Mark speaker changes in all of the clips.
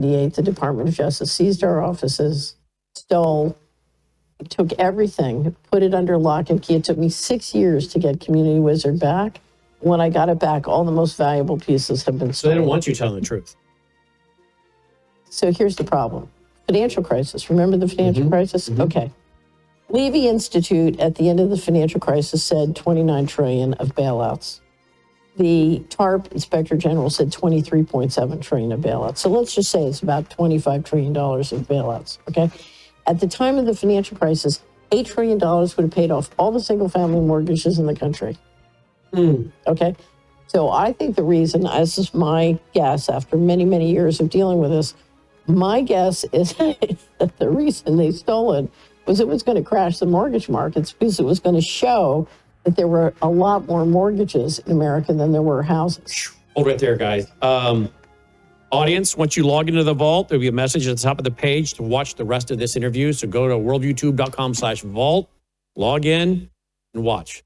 Speaker 1: The Department of Justice seized our offices, stole, took everything, put it under lock and key. It took me 6 years to get Community Wizard back. When I got it back, all the most valuable pieces have been
Speaker 2: So they
Speaker 1: stolen.
Speaker 2: don't want you telling the truth.
Speaker 1: So here's the problem. Financial crisis. Remember the financial crisis? Okay. Levy Institute at the end of the financial crisis said 29 trillion of bailouts. The TARP Inspector General said 23.7 trillion of bailouts. So let's just say it's about $25 trillion of bailouts, okay? At the time of the financial crisis, $8 trillion would have paid off all the single-family mortgages in the country. Okay? So I think the reason, this is my guess after many, many years of dealing with this, my guess is that the reason they stole it was it was going to crash the mortgage markets because it was going to show that there were a lot more mortgages in America than there were houses.
Speaker 2: Hold right there, guys. Audience, once you log into the vault, there'll be a message at the top of the page to watch the rest of this interview. So go to worldyoutube.com/vault, log in, and watch.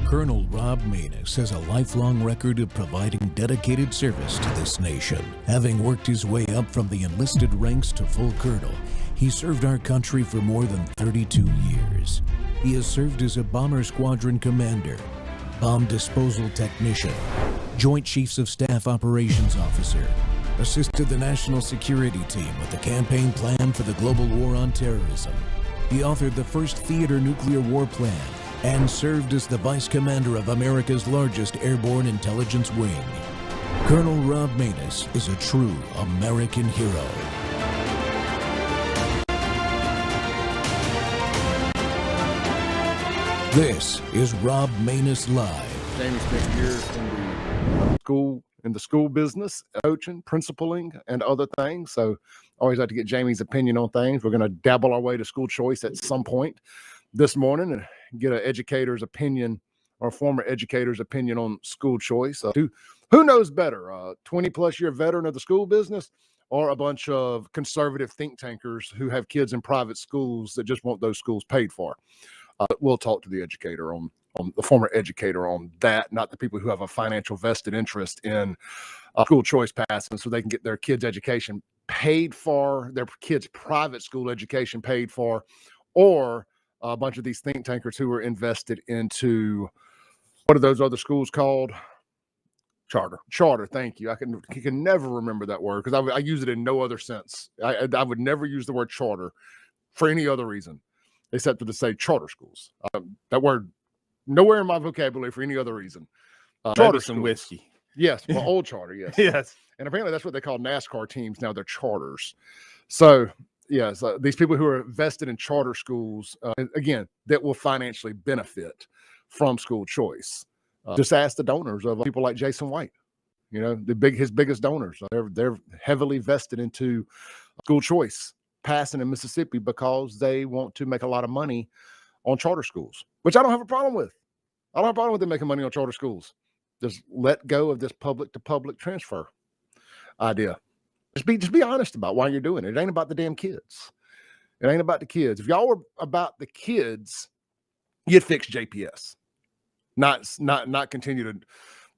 Speaker 3: Colonel Rob Maness has a lifelong record of providing dedicated service to this nation. Having worked his way up from the enlisted ranks to full colonel, he served our country for more than 32 years. He has served as a bomber squadron commander, bomb disposal technician, Joint Chiefs of Staff operations officer, assisted the national security team with the campaign plan for the global war on terrorism. He authored the first theater nuclear war plan and served as the vice commander of America's largest airborne intelligence wing. Colonel Rob Maness is a true American hero. This is Rob Maness Live.
Speaker 4: Jamie spent years in the school business, coaching, principaling, and other things. So I always like to get Jamie's opinion on things. We're going to dabble our way to school choice at some point this morning and get an educator's opinion or a former educator's opinion on school choice. Who knows better, a 20-plus year veteran of the school business or a bunch of conservative think tankers who have kids in private schools that just want those schools paid for? We'll talk to the educator on the former educator on that, not the people who have a financial vested interest in school choice passing so they can get their kids' education paid for, their kids' private school education paid for, or a bunch of these think tankers who are invested into, what are those other schools called? Charter. Thank you. I can never remember that word because I use it in no other sense. I would never use the word charter for any other reason except to say charter schools. That word nowhere in my vocabulary for any other reason.
Speaker 5: Charter some whiskey.
Speaker 4: Yes, well, old charter. Yes.
Speaker 5: Yes.
Speaker 4: And apparently that's what they call NASCAR teams now. They're charters. So yes, these people who are vested in charter schools, again, that will financially benefit from school choice. Just ask the donors of people like Jason White. You know, his biggest donors. They're heavily vested into school choice passing in Mississippi because they want to make a lot of money on charter schools, which I don't have a problem with. I don't have a problem with them making money on charter schools. Just let go of this public to public transfer idea. Just be honest about why you're doing it. It ain't about the damn kids. It ain't about the kids. If y'all were about the kids, you'd fix JPS. Not continue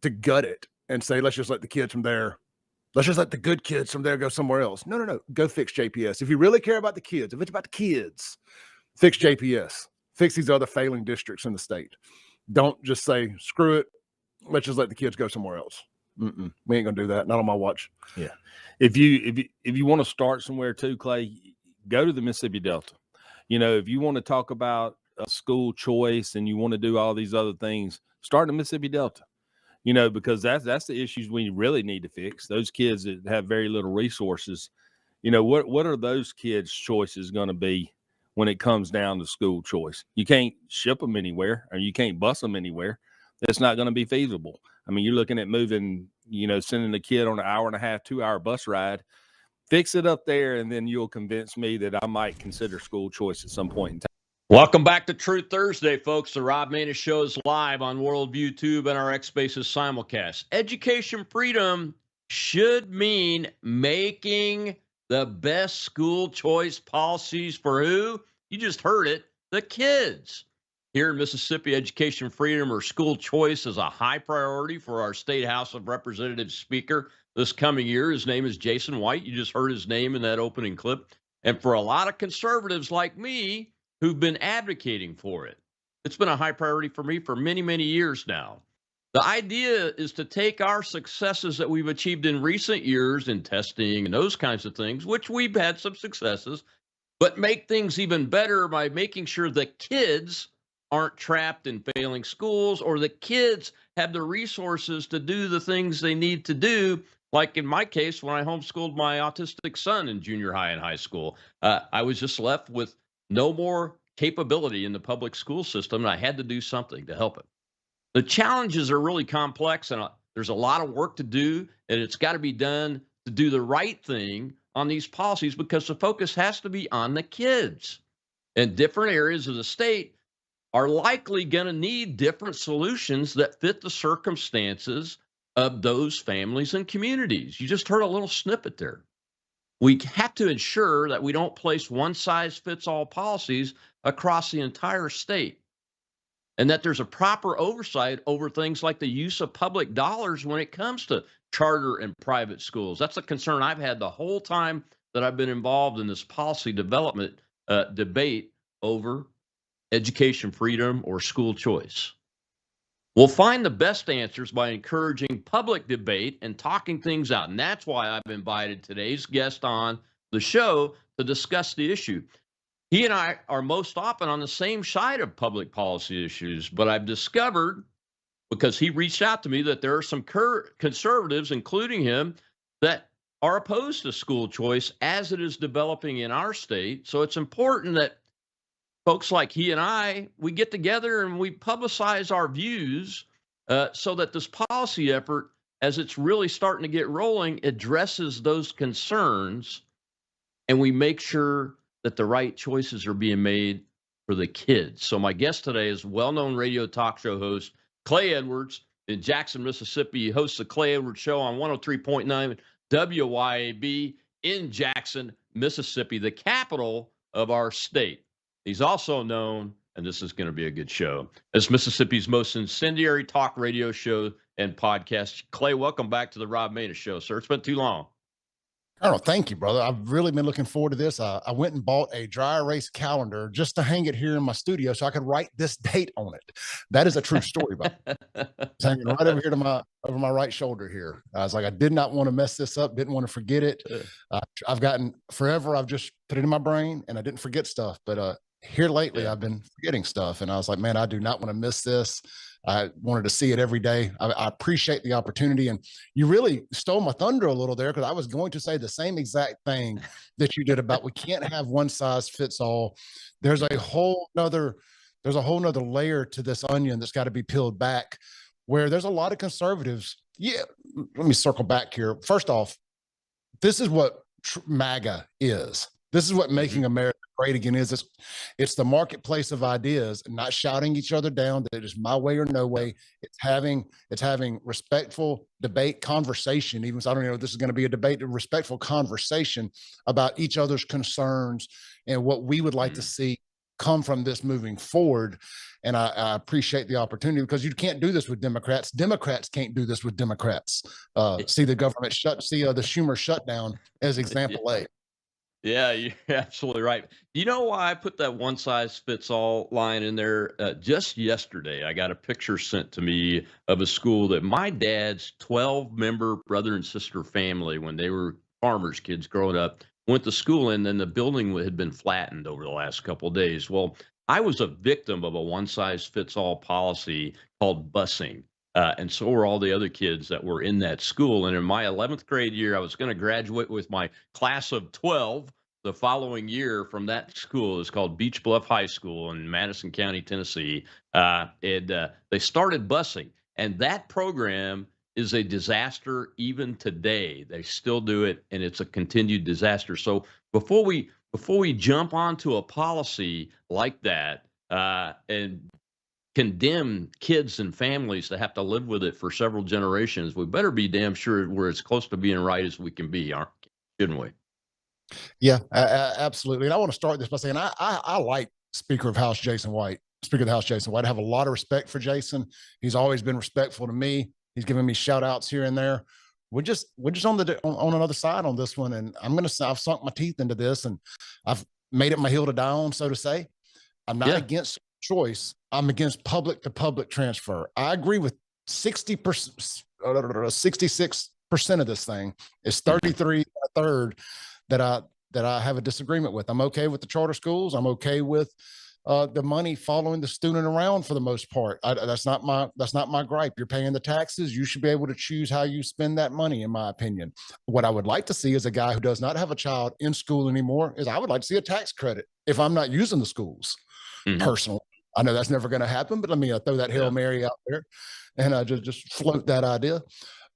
Speaker 4: to gut it and say, let's just let the kids from there, let's just let the good kids from there go somewhere else. No. Go fix JPS. If you really care about the kids, if it's about the kids, fix JPS. Fix these other failing districts in the state. Don't just say, screw it. Let's just let the kids go somewhere else. We ain't gonna do that. Not on my watch.
Speaker 5: Yeah. If you want to start somewhere too, Clay, go to the Mississippi Delta. You know, if you want to talk about school choice and you want to do all these other things, start in the Mississippi Delta. You know, because that's the issues we really need to fix. Those kids that have very little resources. You know, what are those kids' choices going to be when it comes down to school choice? You can't ship them anywhere, or you can't bus them anywhere. It's not going to be feasible. I mean, you're looking at moving, you know, sending a kid on an hour and a half, 2-hour bus ride. Fix it up there, and then you'll convince me that I might consider school choice at some point in time.
Speaker 6: Welcome back to Truth Thursday, folks. The Rob Maness Show is live on Worldview Tube and our X Spaces simulcast. Education freedom should mean making the best school choice policies for who? You just heard it, the kids. Here in Mississippi, education freedom or school choice is a high priority for our state House of Representatives Speaker this coming year. His name is Jason White. You just heard his name in that opening clip. And for a lot of conservatives like me who've been advocating for it, it's been a high priority for me for many, many years now. The idea is to take our successes that we've achieved in recent years in testing and those kinds of things, which we've had some successes, but make things even better by making sure the kids aren't trapped in failing schools, or the kids have the resources to do the things they need to do. Like in my case, when I homeschooled my autistic son in junior high and high school, I was just left with no more capability in the public school system, and I had to do something to help it. The challenges are really complex, and there's a lot of work to do, and it's got to be done to do the right thing on these policies, because the focus has to be on the kids. And different areas of the state are likely going to need different solutions that fit the circumstances of those families and communities. You just heard a little snippet there. We have to ensure that we don't place one-size-fits-all policies across the entire state, and that there's a proper oversight over things like the use of public dollars when it comes to charter and private schools. That's a concern I've had the whole time that I've been involved in this policy development debate over education freedom or school choice. We'll find the best answers by encouraging public debate and talking things out. And that's why I've invited today's guest on the show to discuss the issue. He and I are most often on the same side of public policy issues, but I've discovered, because he reached out to me, that there are some conservatives, including him, that are opposed to school choice as it is developing in our state. So it's important that folks like he and I, we get together and we publicize our views so that this policy effort, as it's really starting to get rolling, addresses those concerns, and we make sure that the right choices are being made for the kids. So my guest today is well-known radio talk show host Clay Edwards in Jackson, Mississippi. He hosts the Clay Edwards Show on 103.9 WYAB in Jackson, Mississippi, the capital of our state. He's also known, and this is going to be a good show, as Mississippi's most incendiary talk radio show and podcast. Clay, welcome back to the Rob Maness Show, sir. It's been too long.
Speaker 7: Colonel, thank you, brother. I've really been looking forward to this. I went and bought a dry erase calendar just to hang it here in my studio so I could write this date on it. That is a true story, but it's hanging right over here to over my right shoulder here. I was like, I did not want to mess this up, didn't want to forget it. I've gotten forever, I've just put it in my brain and I didn't forget stuff. But here lately, I've been forgetting stuff, and I was like, man, I do not want to miss this. I wanted to see it every day. I appreciate the opportunity, and you really stole my thunder a little there, because I was going to say the same exact thing that you did about we can't have one size fits all. There's a whole nother layer to this onion that's got to be peeled back, where there's a lot of conservatives. Yeah, let me circle back here. First off, this is what MAGA is. This is what making America great again is. It's the marketplace of ideas, and not shouting each other down that it is my way or no way. It's having respectful debate, conversation. Even so, I don't know if this is going to be a debate, a respectful conversation about each other's concerns and what we would like to see come from this moving forward. And I appreciate the opportunity, because you can't do this with Democrats. Democrats can't do this with Democrats. See the government see the Schumer shutdown as example A.
Speaker 6: Yeah, you're absolutely right. You know why I put that one size fits all line in there? Just yesterday, I got a picture sent to me of a school that my dad's 12-member brother and sister family, when they were farmers' kids growing up, went to school in, and the building had been flattened over the last couple of days. Well, I was a victim of a one size fits all policy called busing. And so were all the other kids that were in that school. And in my 11th grade year, I was going to graduate with my class of 12 the following year from that school. It's called Beach Bluff High School in Madison County, Tennessee. They started busing, and that program is a disaster even today. They still do it, and it's a continued disaster. So before we jump onto a policy like that and condemn kids and families to have to live with it for several generations, we better be damn sure we're as close to being right as we can be, shouldn't we?
Speaker 7: Yeah, absolutely. And I want to start this by saying I like Speaker of House Jason White. Speaker of the House, Jason White. I have a lot of respect for Jason. He's always been respectful to me. He's given me shout outs here and there. We're just on another side on this one. And I've sunk my teeth into this, and I've made it my hill to die on, so to say. I'm not against choice. I'm against public to public transfer. I agree with 66% of this thing. It's 33 a third that I have a disagreement with. I'm okay with the charter schools. I'm okay with the money following the student around for the most part. That's not my gripe. You're paying the taxes. You should be able to choose how you spend that money, in my opinion. What I would like to see is a guy who does not have a child in school anymore is I would like to see a tax credit if I'm not using the schools personally. I know that's never going to happen, but let me throw that Hail Mary out there and just float that idea.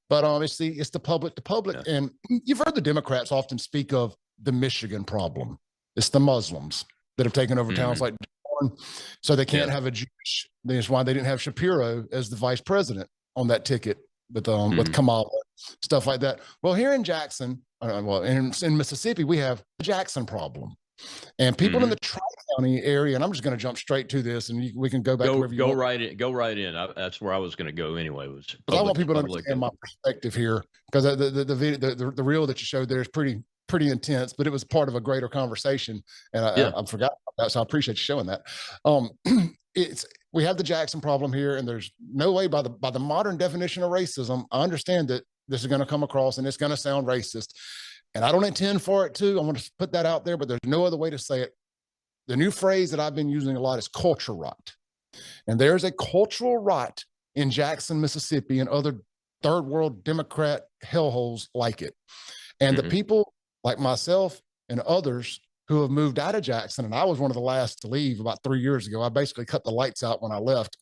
Speaker 7: But it's the public to public. And you've heard the Democrats often speak of the Michigan problem. It's the Muslims that have taken over towns like Dearborn, so they can't have a Jewish. That's why they didn't have Shapiro as the vice president on that ticket with Kamala, stuff like that. Well, here in Jackson, in Mississippi, we have the Jackson problem. And people in the Tri-County area, and I'm just going to jump straight to this, and we can go back to wherever you want.
Speaker 6: Go right in. That's where I was going to go anyway.
Speaker 7: I want people to understand my perspective here, because the reel that you showed there is pretty intense, but it was part of a greater conversation, and I forgot about that, so I appreciate you showing that. We have the Jackson problem here, and there's no way by the modern definition of racism. I understand that this is going to come across and it's going to sound racist. And I don't intend for it to. I want to put that out there, but there's no other way to say it. The new phrase that I've been using a lot is culture rot. And there's a cultural rot in Jackson, Mississippi, and other third world Democrat hellholes like it. And the people like myself and others who have moved out of Jackson, and I was one of the last to leave about 3 years ago. I basically cut the lights out when I left.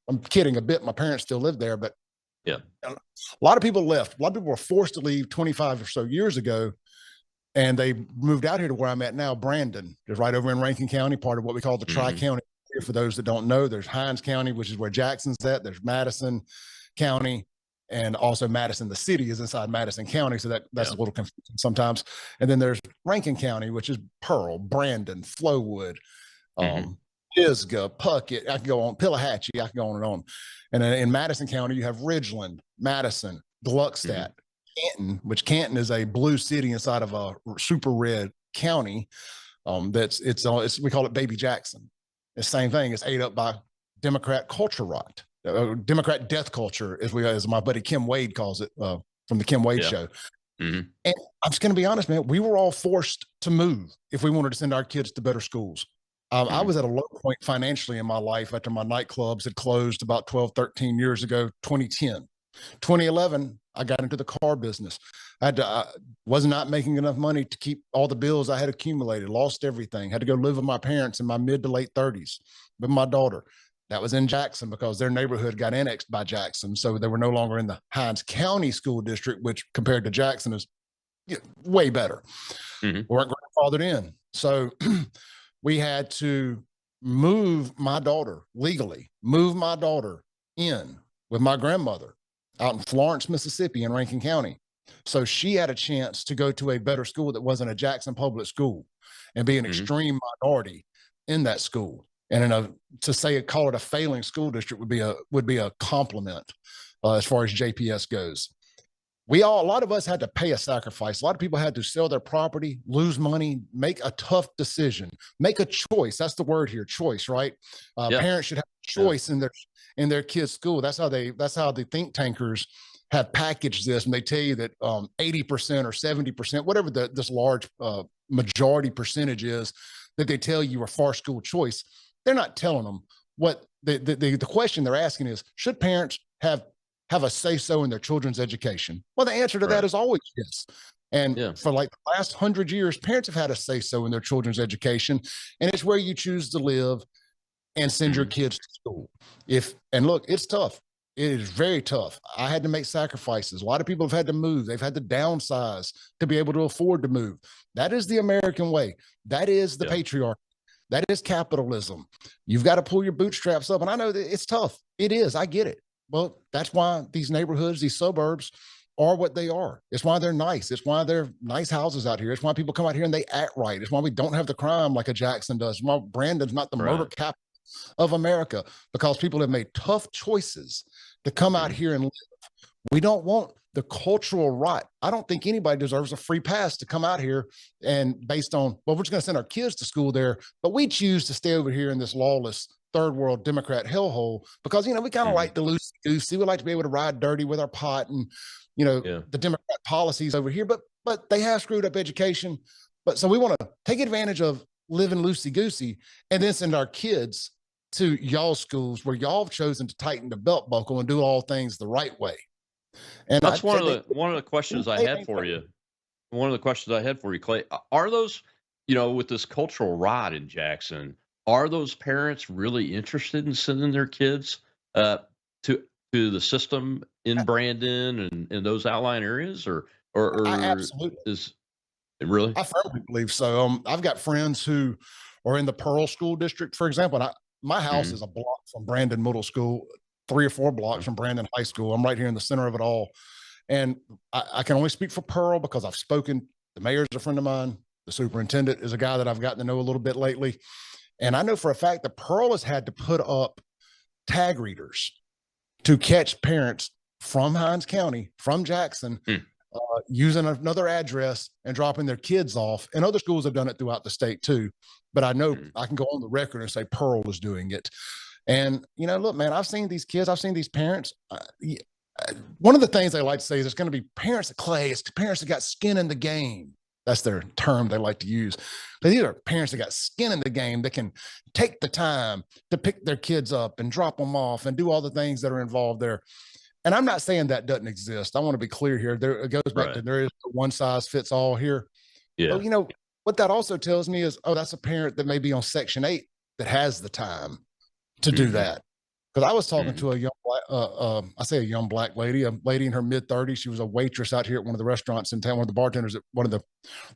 Speaker 7: I'm kidding a bit. My parents still live there, but a lot of people left. A lot of people were forced to leave 25 or so years ago, and they moved out here to where I'm at now, Brandon. Just right over in Rankin County, part of what we call the Tri-County. For those that don't know, there's Hinds County, which is where Jackson's at. There's Madison County, and also Madison, the city, is inside Madison County, so that's a little confusing sometimes. And then there's Rankin County, which is Pearl, Brandon, Flowood, Pisgah, Puckett. I can go on, Pillahatchee. I can go on and on. And in Madison County, you have Ridgeland, Madison, Gluckstadt, Canton, which Canton is a blue city inside of a super red county. We call it Baby Jackson. It's the same thing. It's ate up by Democrat culture rot, Democrat death culture, as my buddy Kim Wade calls it, from the Kim Wade show. And I'm just going to be honest, man, we were all forced to move if we wanted to send our kids to better schools. I was at a low point financially in my life after my nightclubs had closed about 12, 13 years ago, 2010. 2011, I got into the car business. I was not making enough money to keep all the bills I had accumulated, lost everything, had to go live with my parents in my mid to late 30s with my daughter. That was in Jackson because their neighborhood got annexed by Jackson. So they were no longer in the Hinds County School District, which compared to Jackson is way better. We weren't grandfathered in. So we had to move my daughter in with my grandmother out in Florence, Mississippi, in Rankin County. So she had a chance to go to a better school that wasn't a Jackson public school and be an extreme minority in that school. And call it a failing school district would be a compliment as far as JPS goes. A lot of us had to pay a sacrifice. A lot of people had to sell their property, lose money, make a tough decision, make a choice. That's the word here, choice, right? Parents should have a choice in their kids' school. That's how the think tankers have packaged this, and they tell you that 80% or 70%, whatever this large majority percentage is, that they tell you are for school choice. They're not telling them what the question they're asking is: should parents have a say-so in their children's education? Well, the answer to that is always yes. And for like the last 100 years, parents have had a say-so in their children's education, and it's where you choose to live and send your kids to school. Look, it's tough. It is very tough. I had to make sacrifices. A lot of people have had to move. They've had to downsize to be able to afford to move. That is the American way. That is the patriarchy. That is capitalism. You've got to pull your bootstraps up. And I know that it's tough. It is. I get it. Well, that's why these neighborhoods, these suburbs are what they are. It's why they're nice. It's why they're nice houses out here. It's why people come out here and they act right. It's why we don't have the crime like a Jackson does. It's why Brandon's not the murder capital of America, because people have made tough choices to come out here and live. We don't want the cultural rot. I don't think anybody deserves a free pass to come out here and based on, well, we're just going to send our kids to school there, but we choose to stay over here in this lawless third world Democrat hellhole because, we kind of like the loosey goosey. We like to be able to ride dirty with our pot and, the Democrat policies over here, but they have screwed up education. But so we want to take advantage of living loosey goosey and then send our kids to y'all schools where y'all have chosen to tighten the belt buckle and do all things the right way. And
Speaker 6: that's one of the questions I had for you. One of the questions I had for you, Clay, are those, with this cultural rot in Jackson, are those parents really interested in sending their kids to the system in Brandon and in those outlying areas, or
Speaker 7: absolutely
Speaker 6: is it really?
Speaker 7: I firmly believe so. I've got friends who are in the Pearl School District, for example. And my house is a block from Brandon Middle School, 3 or 4 blocks from Brandon High School. I'm right here in the center of it all. And I can only speak for Pearl because I've spoken. The mayor's a friend of mine. The superintendent is a guy that I've gotten to know a little bit lately. And I know for a fact that Pearl has had to put up tag readers to catch parents from Hinds County, from Jackson, using another address and dropping their kids off. And other schools have done it throughout the state too. But I know I can go on the record and say Pearl is doing it. And, look, man, I've seen these kids. I've seen these parents. One of the things they like to say is it's going to be parents of Clay. It's parents that got skin in the game. That's their term they like to use. But these are parents that got skin in the game that can take the time to pick their kids up and drop them off and do all the things that are involved there. And I'm not saying that doesn't exist. I want to be clear here. It goes back to there is one size fits all here.
Speaker 6: Yeah.
Speaker 7: But, what that also tells me is, that's a parent that may be on Section 8 that has the time to do that. Because I was talking to a young black lady, a lady in her mid-30s. She was a waitress out here at one of the restaurants in town, one of the bartenders at one of the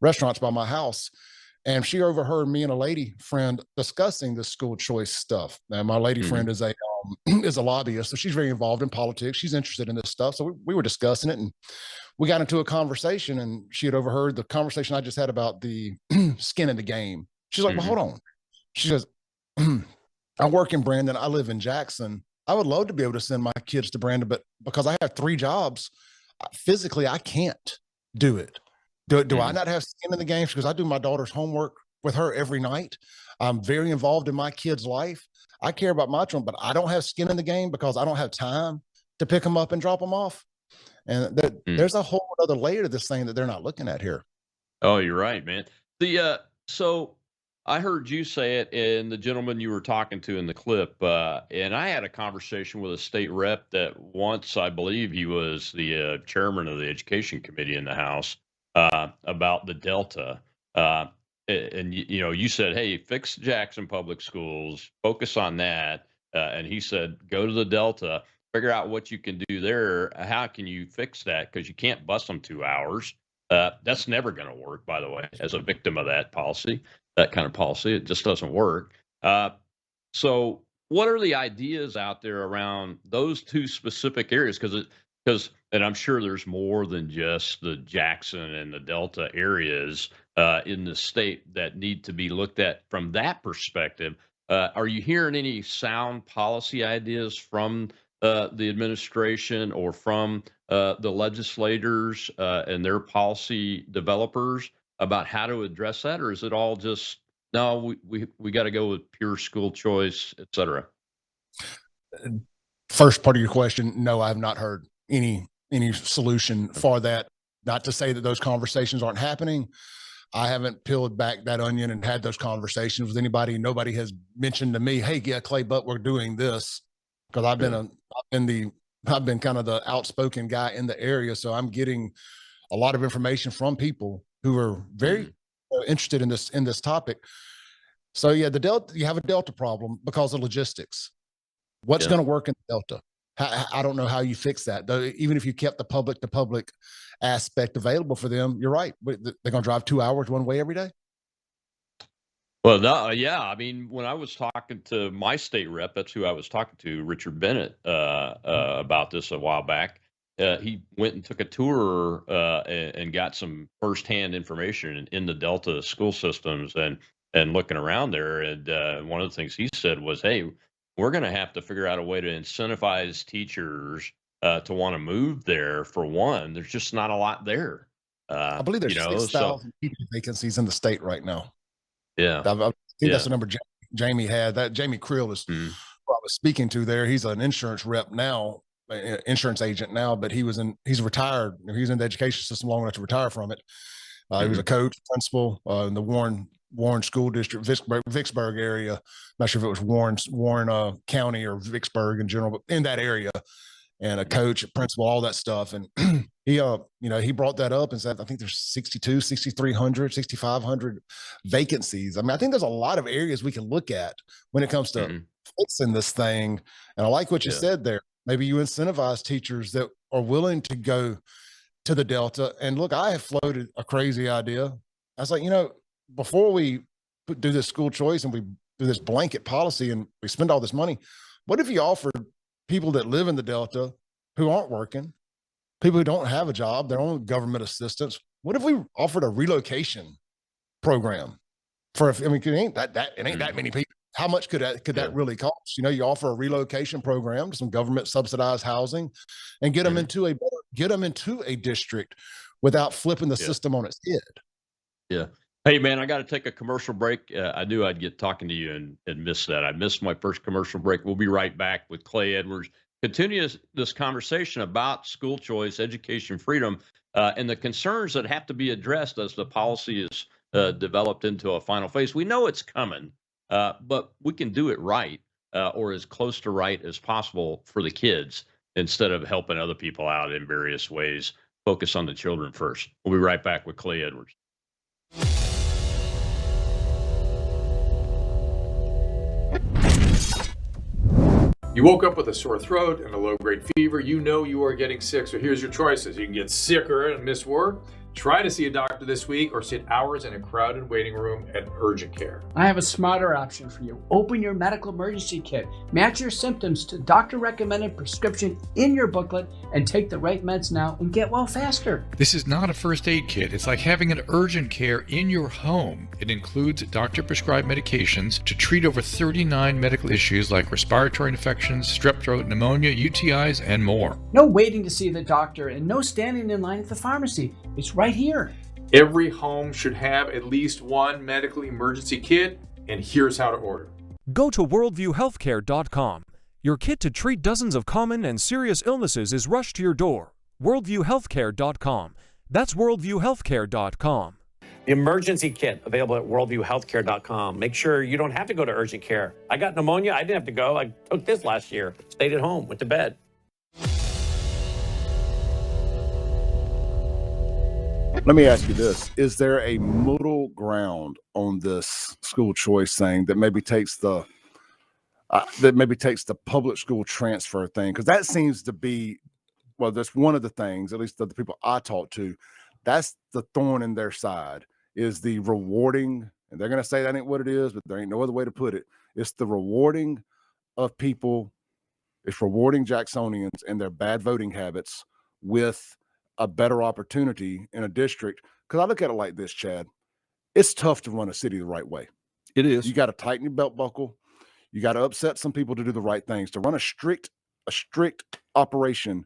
Speaker 7: restaurants by my house. And she overheard me and a lady friend discussing this school choice stuff. And my lady friend is a lobbyist, so she's very involved in politics. She's interested in this stuff. So we were discussing it, and we got into a conversation, and she had overheard the conversation I just had about the skin in the game. She's like, well, hold on. She says, I work in Brandon. I live in Jackson. I would love to be able to send my kids to Brandon, but because I have 3 jobs, physically, I can't do it. Do I not have skin in the game? Because I do my daughter's homework with her every night. I'm very involved in my kid's life. I care about my children, but I don't have skin in the game because I don't have time to pick them up and drop them off. And there's a whole other layer to this thing that they're not looking at here.
Speaker 6: Oh, you're right, man. So I heard you say it, and the gentleman you were talking to in the clip, and I had a conversation with a state rep that once, I believe he was the chairman of the education committee in the House, about the Delta. And you said, hey, fix Jackson Public Schools, focus on that. And he said, go to the Delta, figure out what you can do there. How can you fix that? Because you can't bus them 2 hours. That's never going to work, by the way, as a victim of that policy, that kind of policy. It just doesn't work. So what are the ideas out there around those 2 specific areas? And I'm sure there's more than just the Jackson and the Delta areas in the state that need to be looked at from that perspective. Are you hearing any sound policy ideas from the administration or from the legislators and their policy developers about how to address that? Or is it all just, no, we got to go with pure school choice, et cetera?
Speaker 7: First part of your question, no, I have not heard any solution for that. Not to say that those conversations aren't happening. I haven't peeled back that onion and had those conversations with anybody. Nobody has mentioned to me, hey, yeah, Clay, but we're doing this, because I've been kind of the outspoken guy in the area. So I'm getting a lot of information from people who are very interested in this topic. So yeah, you have a Delta problem because of logistics. What's going to work in the Delta? I don't know how you fix that, though. Even if you kept the public to public aspect available for them, you're right. They're going to drive 2 hours one way every day.
Speaker 6: Well, no, yeah. I mean, when I was talking to my state rep, that's who I was talking to, Richard Bennett, about this a while back. He went and took a tour and got some firsthand information in the Delta school systems. And and looking around there. And one of the things he said was, hey, we're going to have to figure out a way to incentivize teachers to want to move there. For one, there's just not a lot there.
Speaker 7: I believe there's
Speaker 6: So
Speaker 7: 6,000 teaching vacancies in the state right now.
Speaker 6: yeah,
Speaker 7: I think that's the number Jamie had. That Jamie Creel is who I was speaking to there. He's an insurance rep now, insurance agent now, but he's retired. He's in the education system long enough to retire from it. He was a coach, principal in the Warren School District, Vicksburg area. Not sure if it was Warren County or Vicksburg in general, but in that area. And a coach, a principal, all that stuff. And he brought that up and said, I think there's 6,300, 6,500 vacancies. I mean, I think there's a lot of areas we can look at when it comes to fixing this thing. And I like what you said there. Maybe you incentivize teachers that are willing to go to the Delta. And look, I have floated a crazy idea. I was like, before we do this school choice and we do this blanket policy and we spend all this money, what if you offered people that live in the Delta who aren't working, people who don't have a job, their own government assistance? What if we offered a relocation program it ain't that many people. How much could that really cost? You offer a relocation program, some government subsidized housing, and get them into a district without flipping the system on its head.
Speaker 6: Yeah. Hey, man, I got to take a commercial break. I knew I'd get talking to you and miss that. I missed my first commercial break. We'll be right back with Clay Edwards. Continue this conversation about school choice, education freedom, and the concerns that have to be addressed as the policy is developed into a final phase. We know it's coming, but we can do it right or as close to right as possible for the kids instead of helping other people out in various ways. Focus on the children first. We'll be right back with Clay Edwards.
Speaker 8: You woke up with a sore throat and a low-grade fever. You know you are getting sick, so here's your choices. You can get sicker and miss work. Try to see a doctor this week or sit hours in a crowded waiting room at urgent care.
Speaker 9: I have a smarter option for you. Open your medical emergency kit. Match your symptoms to doctor-recommended prescription in your booklet and take the right meds now and get well faster.
Speaker 10: This is not a first aid kit. It's like having an urgent care in your home. It includes doctor-prescribed medications to treat over 39 medical issues like respiratory infections, strep throat, pneumonia, UTIs, and more.
Speaker 9: No waiting to see the doctor and no standing in line at the pharmacy. It's right here.
Speaker 8: Every home should have at least one medical emergency kit, and here's how to order.
Speaker 11: Go to worldviewhealthcare.com. Your kit to treat dozens of common and serious illnesses is rushed to your door. worldviewhealthcare.com. That's worldviewhealthcare.com.
Speaker 2: The emergency kit available at worldviewhealthcare.com. Make sure you don't have to go to urgent care. I got pneumonia. I didn't have to go. I took this last year. Stayed at home, went to bed.
Speaker 4: Let me ask you this. Is there a middle ground on this school choice thing that maybe takes the public school transfer thing? Because that seems to be, well, that's one of the things, at least the people I talk to, that's the thorn in their side, is the rewarding, and they're going to say that ain't what it is, but there ain't no other way to put it. It's the rewarding of people. It's rewarding Jacksonians and their bad voting habits with a better opportunity in a district. Because I look at it like this, Chad. It's tough to run a city the right way.
Speaker 5: It is.
Speaker 4: You got to tighten your belt buckle. You got to upset some people to do the right things. To run a strict operation,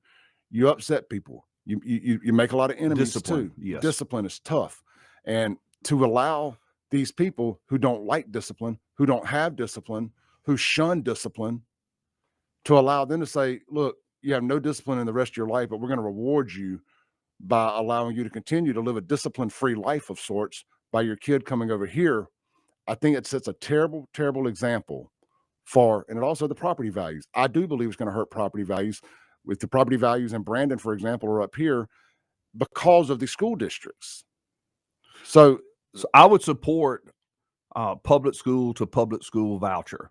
Speaker 4: you upset people. You make a lot of enemies too.
Speaker 5: Yes.
Speaker 4: Discipline is tough. And to allow these people who don't like discipline, who don't have discipline, who shun discipline, to allow them to say, look, you have no discipline in the rest of your life, but we're going to reward you by allowing you to continue to live a discipline-free life of sorts by your kid coming over here. I think it sets a terrible, terrible example and it also the property values. I do believe it's going to hurt property values. With the property values in Brandon, for example, are up here because of the school districts. So
Speaker 5: I would support public school to public school voucher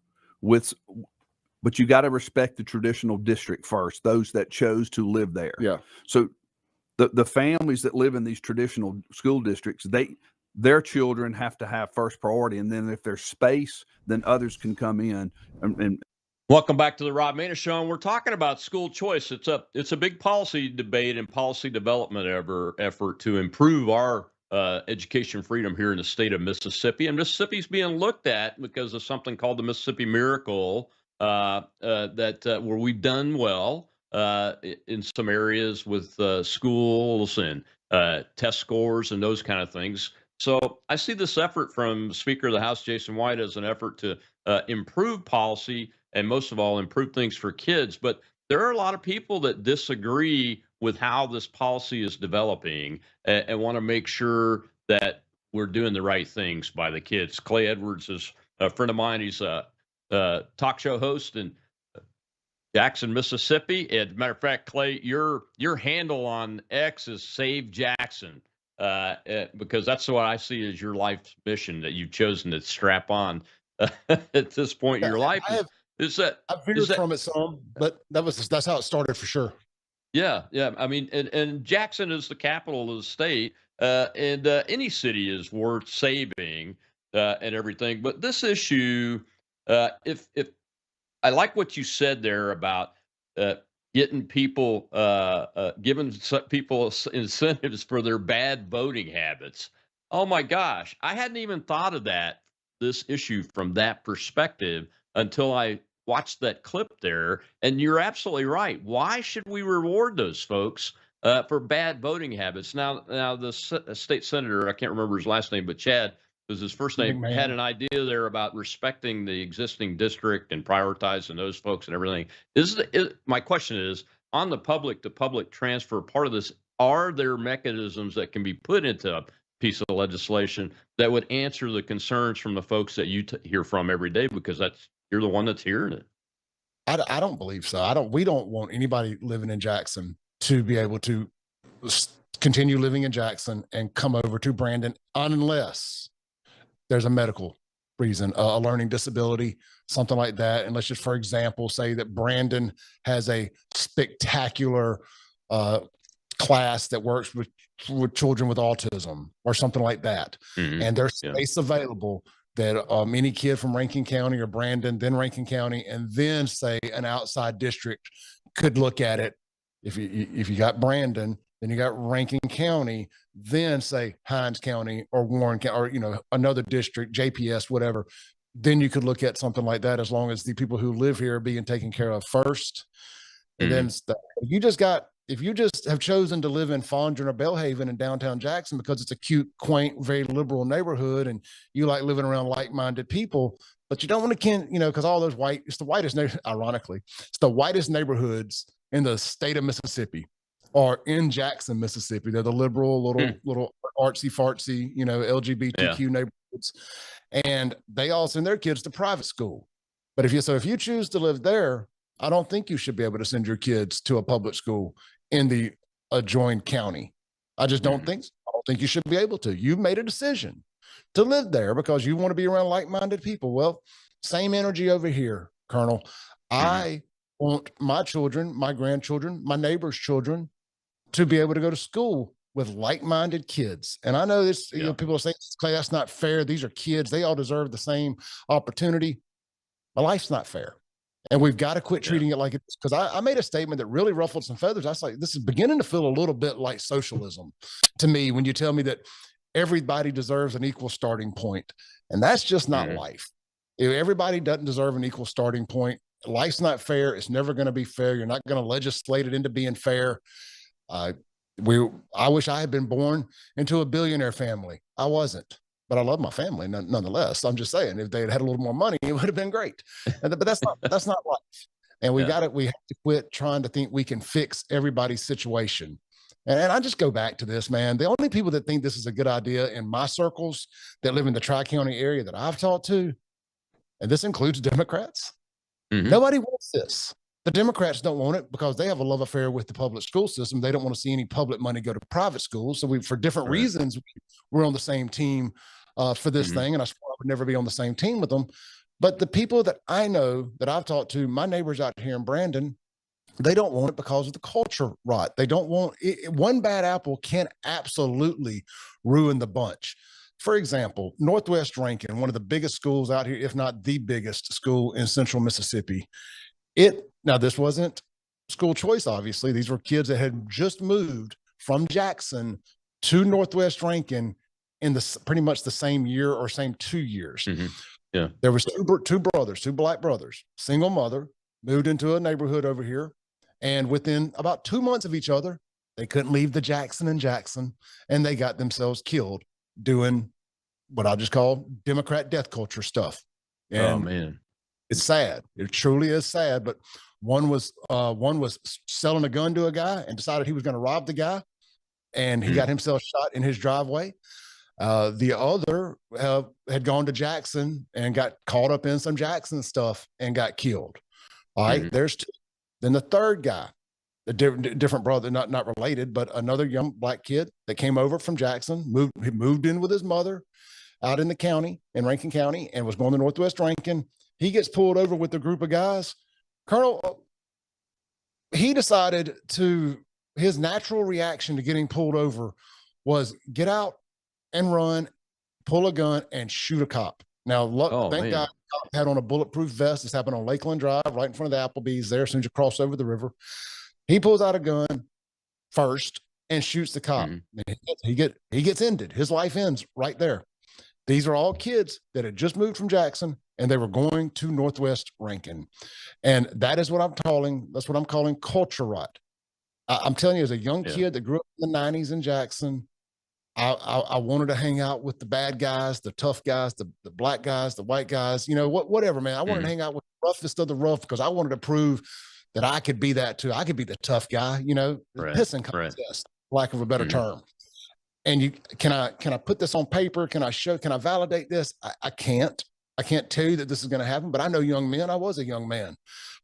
Speaker 5: but you got to respect the traditional district first, those that chose to live there.
Speaker 4: Yeah.
Speaker 5: So the families that live in these traditional school districts, their children have to have first priority. And then if there's space, then others can come in. And
Speaker 6: Welcome back to the Rob Maness Show. And we're talking about school choice. It's a big policy debate and policy development effort to improve our education freedom here in the state of Mississippi. And Mississippi's being looked at because of something called the Mississippi Miracle, where we've done well in some areas with schools and test scores and those kind of things. So I see this effort from Speaker of the House, Jason White, as an effort to improve policy and most of all, improve things for kids. But there are a lot of people that disagree with how this policy is developing and want to make sure that we're doing the right things by the kids. Clay Edwards is a friend of mine. He's a talk show host in Jackson, Mississippi. As a matter of fact, Clay, your handle on X is Save Jackson, because that's what I see as your life's mission that you've chosen to strap on at this point in your life.
Speaker 7: I've veered from it some, but that's how it started for sure.
Speaker 6: Yeah. I mean, and Jackson is the capital of the state, and any city is worth saving and everything. But this issue, if I like what you said there about getting people, giving people incentives for their bad voting habits. Oh my gosh, I hadn't even thought of this issue from that perspective until I watched that clip there. And you're absolutely right. Why should we reward those folks for bad voting habits? Now the state senator, I can't remember his last name, but Chad was his first name, had an idea there about respecting the existing district and prioritizing those folks and everything. My question is, on the public to public transfer part of this, are there mechanisms that can be put into a piece of legislation that would answer the concerns from the folks that you hear from every day? Because you're the one that's hearing it.
Speaker 7: I don't believe so. We don't want anybody living in Jackson to be able to continue living in Jackson and come over to Brandon unless there's a medical reason, a learning disability, something like that. And let's just, for example, say that Brandon has a spectacular class that works with children with autism or something like that. Mm-hmm. And there's space available that any kid from Rankin County or Brandon, then Rankin County, and then say an outside district could look at it. If you got Brandon, then you got Rankin County, then say Hinds County or Warren County, or another district, JPS, whatever. Then you could look at something like that, as long as the people who live here are being taken care of first. And then if you just have chosen to live in Fondren or Belhaven in downtown Jackson because it's a cute, quaint, very liberal neighborhood, and you like living around like-minded people, but you don't want to, because all those it's the whitest, ironically, it's the whitest neighborhoods in the state of Mississippi, or in Jackson, Mississippi. They're the liberal, little artsy fartsy, LGBTQ neighborhoods, and they all send their kids to private school. But if you choose to live there, I don't think you should be able to send your kids to a public school in the adjoined county. I just don't think so. I don't think you should be able to. You've made a decision to live there because you want to be around like-minded people. Well, same energy over here, Colonel. I want my children, my grandchildren, my neighbors' children to be able to go to school with like-minded kids. And I know this, people say, Clay, that's not fair. These are kids. They all deserve the same opportunity. My life's not fair. And we've got to quit treating it like it is. Because I made a statement that really ruffled some feathers. I was like, this is beginning to feel a little bit like socialism to me when you tell me that everybody deserves an equal starting point. And that's just not life. Everybody doesn't deserve an equal starting point. Life's not fair. It's never going to be fair. You're not going to legislate it into being fair. I wish I had been born into a billionaire family. I wasn't. But I love my family nonetheless. I'm just saying, if they had a little more money, it would have been great. But that's not life. And we have to quit trying to think we can fix everybody's situation. And I just go back to this, man. The only people that think this is a good idea in my circles that live in the Tri-County area that I've talked to, and this includes Democrats, nobody wants this. The Democrats don't want it because they have a love affair with the public school system. They don't want to see any public money go to private schools. So for different reasons, we're on the same team for this thing. And I swore I would never be on the same team with them. But the people that I know that I've talked to, my neighbors out here in Brandon, they don't want it because of the culture rot. They don't want it. One bad apple can absolutely ruin the bunch. For example, Northwest Rankin, one of the biggest schools out here, if not the biggest school in central Mississippi. Now, this wasn't school choice, obviously. These were kids that had just moved from Jackson to Northwest Rankin in pretty much the same year or same 2 years.
Speaker 6: Mm-hmm. Yeah.
Speaker 7: There was two brothers, two black brothers, single mother, moved into a neighborhood over here. And within about 2 months of each other, they couldn't leave the Jackson and Jackson, and they got themselves killed doing what I just call Democrat death culture stuff. And
Speaker 6: oh man,
Speaker 7: it's sad. It truly is sad. But one was selling a gun to a guy and decided he was going to rob the guy, and he got himself shot in his driveway. The other had gone to Jackson and got caught up in some Jackson stuff and got killed. All right, there's two. Then the third guy, a different brother, not related, but another young black kid that came over from Jackson, moved in with his mother out in the county, in Rankin County, and was going to Northwest Rankin. He gets pulled over with a group of guys. Colonel, he decided his natural reaction to getting pulled over was get out and run, pull a gun, and shoot a cop. Now, thank God, the cop had on a bulletproof vest. This happened on Lakeland Drive, right in front of the Applebee's there, as soon as you cross over the river. He pulls out a gun first and shoots the cop. He gets ended. His life ends right there. These are all kids that had just moved from Jackson, and they were going to Northwest Rankin. And that is what that's what I'm calling culture rot. I'm telling you, as a young kid that grew up in the 90s in Jackson, I wanted to hang out with the bad guys, the tough guys, the black guys, the white guys, whatever, man. I wanted to hang out with the roughest of the rough because I wanted to prove that I could be that too. I could be the tough guy, pissing contest, lack of a better term. And can I put this on paper? Can I validate this? I can't tell you that this is going to happen, but I know young men. I was a young man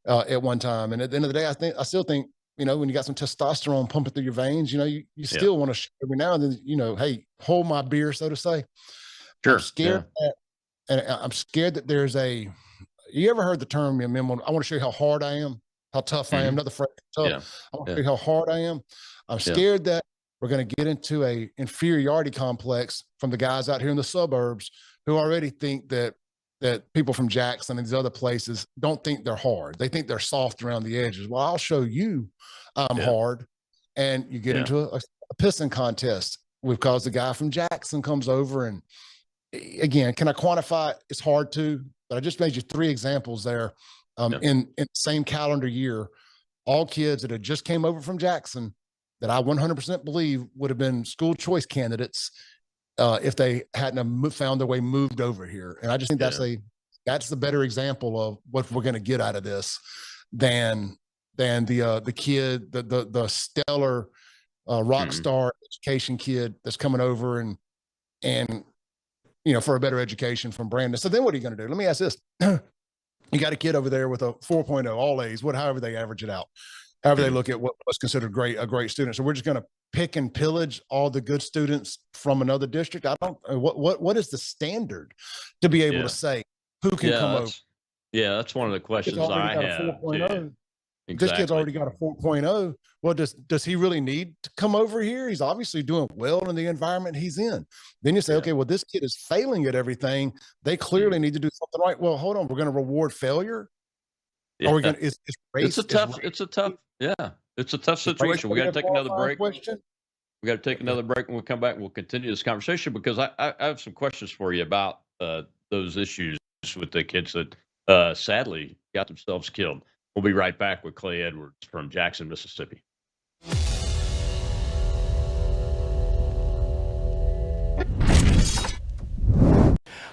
Speaker 7: at one time. And at the end of the day, I still think, when you got some testosterone pumping through your veins, you still want to every now and then, hey, hold my beer, so to say.
Speaker 6: Sure.
Speaker 7: I'm scared I'm scared that there's you ever heard the term, I want to show you how hard I am, how tough I am, not the phrase tough. I want to show you how hard I am. I'm scared that we're going to get into a inferiority complex from the guys out here in the suburbs who already think that people from Jackson and these other places don't think they're hard. They think they're soft around the edges. Well, I'll show you I'm hard. And you get into a pissing contest because the guy from Jackson comes over. And again, can I quantify it? It's hard to, but I just made you 3 examples there in the same calendar year. All kids that had just came over from Jackson that I 100% believe would have been school choice candidates if they hadn't found their way moved over here. And I just think that's the better example of what we're going to get out of this than the kid, the stellar rock star education kid that's coming over and for a better education from Brandon. So then what are you going to do? Let me ask this. You got a kid over there with a 4.0 all A's, however they average it out, however they look at what's considered a great student. So we're just going to pick and pillage all the good students from another district. I don't, what is the standard to be able to say who can come over?
Speaker 6: Yeah, that's one of the questions I have.
Speaker 7: This kid's already got a 4.0. Well, does he really need to come over here? He's obviously doing well in the environment he's in. Then you say, okay, well, this kid is failing at everything. They clearly need to do something right. Well, hold on. We're going to reward failure. Are we going to,
Speaker 6: it's a tough situation. We got to take another break. We got to take another break. When we come back, we'll continue this conversation because I have some questions for you about those issues with the kids that sadly got themselves killed. We'll be right back with Clay Edwards from Jackson, Mississippi.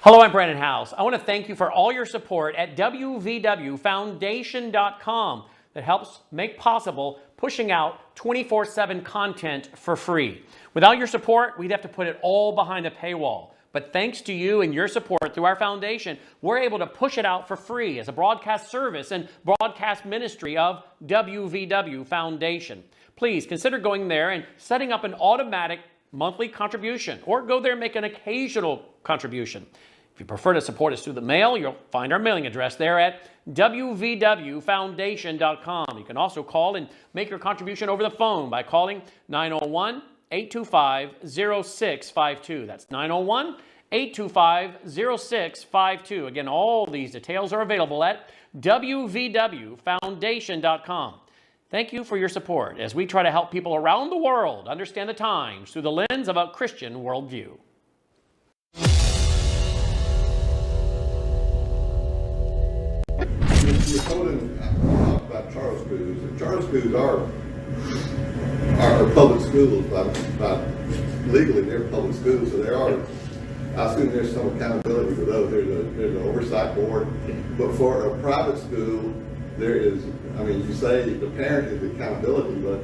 Speaker 12: Hello, I'm Brandon House. I want to thank you for all your support at wvwfoundation.com that helps make possible pushing out 24/7 content for free. Without your support, we'd have to put it all behind a paywall. But thanks to you and your support through our foundation, we're able to push it out for free as a broadcast service and broadcast ministry of WVW Foundation. Please consider going there and setting up an automatic monthly contribution, or go there and make an occasional contribution. If you prefer to support us through the mail, you'll find our mailing address there at wvwfoundation.com. You can also call and make your contribution over the phone by calling 901-825-0652. That's 901-825-0652. Again, all these details are available at wvwfoundation.com. Thank you for your support as we try to help people around the world understand the times through the lens of a Christian worldview.
Speaker 13: you're holding about charter schools, and charter schools are public schools by legally they're public schools, so there are. I assume there's some accountability for those. There's an oversight board, but for a private school, there is. I mean, you say the parent is accountability, but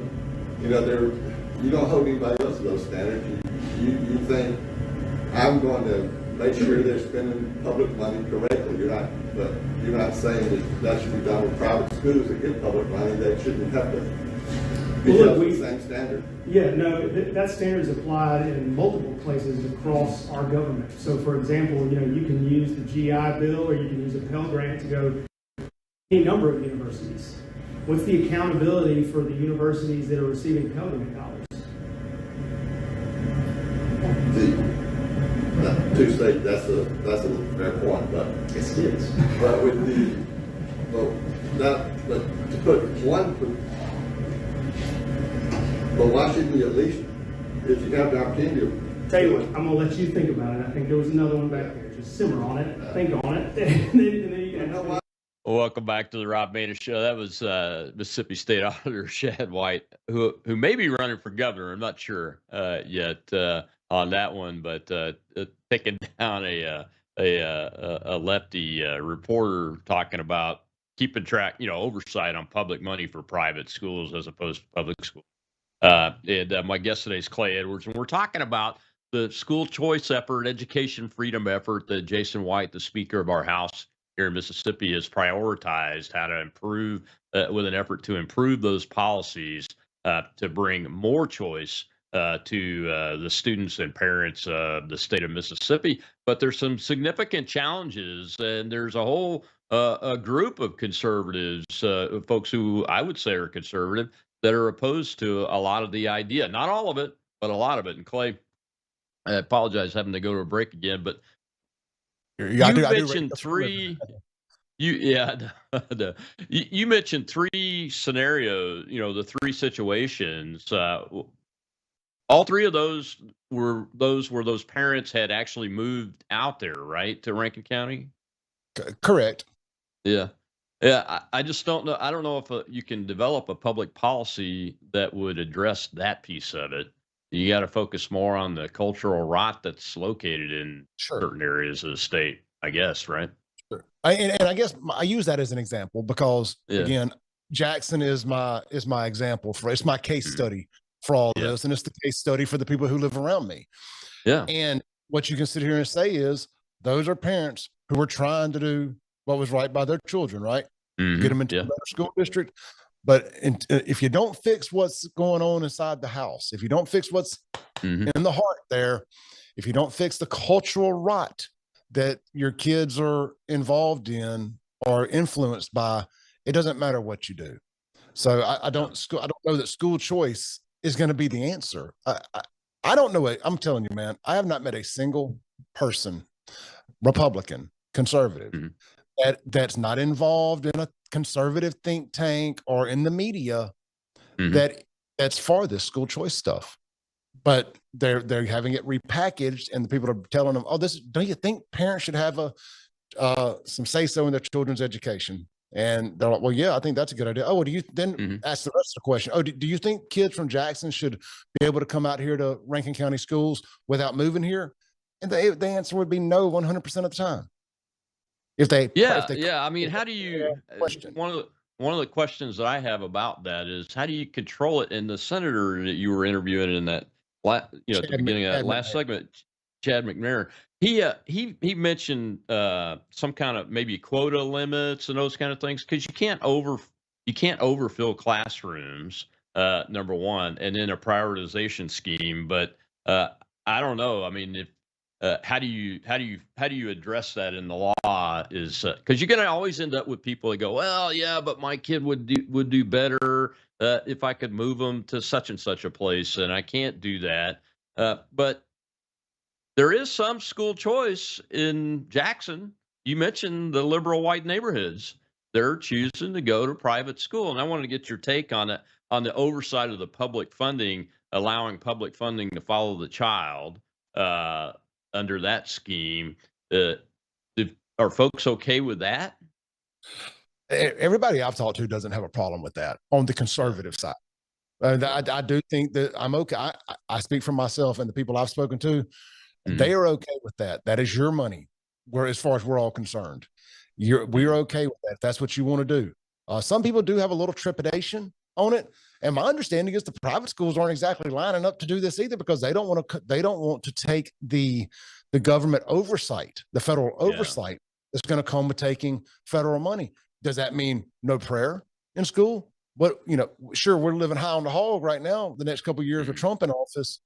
Speaker 13: you don't hold anybody else to those standards. You think I'm going to make sure they're spending public money correctly. You're not saying that should be done with private schools that get public money. They shouldn't have to be held to the same standard.
Speaker 14: Yeah, no, that standard is applied in multiple places across our government. So, for example, you can use the GI Bill, or you can use a Pell Grant to go to any number of universities. What's the accountability for the universities that are receiving Pell Grant dollars?
Speaker 13: To say that's a fair point, but
Speaker 14: Yes, it is.
Speaker 13: but with but to put one. But why shouldn't you at least, if you have the opportunity to...
Speaker 14: Tell you what, I'm going to let you think about it. I think there was another one back there. Just simmer on it, think on it, and then you can...
Speaker 6: Welcome back to the Rob Maness Show. That was Mississippi State Auditor Shad White, who may be running for governor. I'm not sure yet on that one, but taking down a lefty reporter talking about keeping track, oversight on public money for private schools as opposed to public schools. And my guest today is Clay Edwards, and we're talking about the school choice effort, education freedom effort that Jason White, the Speaker of our House here in Mississippi, has prioritized how to improve with an effort to improve those policies to bring more choice to the students and parents of the state of Mississippi. But there's some significant challenges, and there's a whole a group of conservatives, folks who I would say are conservative, that are opposed to a lot of the idea. Not all of it, but a lot of it. And Clay, I apologize having to go to a break again, but you mentioned three. You mentioned three scenarios. The three situations. All three of those were those parents had actually moved out there, right, to Rankin County.
Speaker 7: Correct.
Speaker 6: Yeah. Yeah, I just don't know. I don't know if you can develop a public policy that would address that piece of it. You got to focus more on the cultural rot that's located in certain areas of the state, I guess, right?
Speaker 7: Sure. And I guess I use that as an example because, again, Jackson is my example it's my case study for all this, and it's the case study for the people who live around me.
Speaker 6: Yeah.
Speaker 7: And what you can sit here and say is those are parents who are trying to do what was right by their children, right? Get them into a better school district. But if you don't fix what's going on inside the house, if you don't fix what's in the heart there, if you don't fix the cultural rot that your kids are involved in or influenced by, it doesn't matter what you do. So I don't know that school choice is going to be the answer. I don't know. I'm telling you, man, I have not met a single person, Republican, conservative, that's not involved in a conservative think tank or in the media that's for this school choice stuff. But they're having it repackaged, and the people are telling them, don't you think parents should have some say-so in their children's education? And they're like, well, yeah, I think that's a good idea. Oh, do you then ask the rest of the question? Oh, do you think kids from Jackson should be able to come out here to Rankin County schools without moving here? And the answer would be no 100% of the time.
Speaker 6: I mean, how do you? One of the questions that I have about that is how do you control it? And the senator that you were interviewing in that, at the beginning of that last segment, Chad McNair, he mentioned some kind of maybe quota limits and those kind of things, because you can't overfill classrooms, number one, and then a prioritization scheme. But I don't know. I mean, if how do you address that in the law? Is because you're going to always end up with people that go, well, yeah, but my kid would do better if I could move them to such and such a place, and I can't do that. But there is some school choice in Jackson. You mentioned the liberal white neighborhoods. They're choosing to go to private school, and I wanted to get your take on it, on the oversight of the public funding, allowing public funding to follow the child. Under that scheme, are folks okay with that?
Speaker 7: Everybody I've talked to doesn't have a problem with that on the conservative side. I do think that I'm okay. I speak for myself and the people I've spoken to. They are okay with that. That is your money. Where, as far as we're all concerned, we're okay with that. If that's what you want to do. Some people do have a little trepidation on it, and my understanding is the private schools aren't exactly lining up to do this either, because they don't want to take the government oversight, the federal oversight that's going to come with taking federal money. Does that mean no prayer in school? But sure, we're living high on the hog right now. The next couple of years with Trump in office,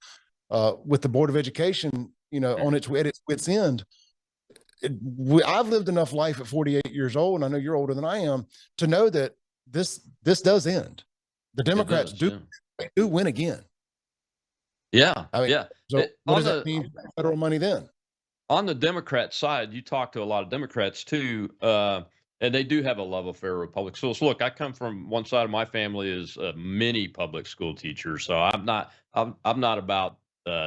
Speaker 7: with the Board of Education, on its wit's end. I've lived enough life at 48 years old, and I know you're older than I am, to know that this does end. The Democrats do win again.
Speaker 6: Yeah.
Speaker 7: I mean, so what does that mean for federal money then?
Speaker 6: On the Democrat side, you talk to a lot of Democrats too, and they do have a love affair with public schools. Look, I come from one side of my family is many public school teachers, so I'm not about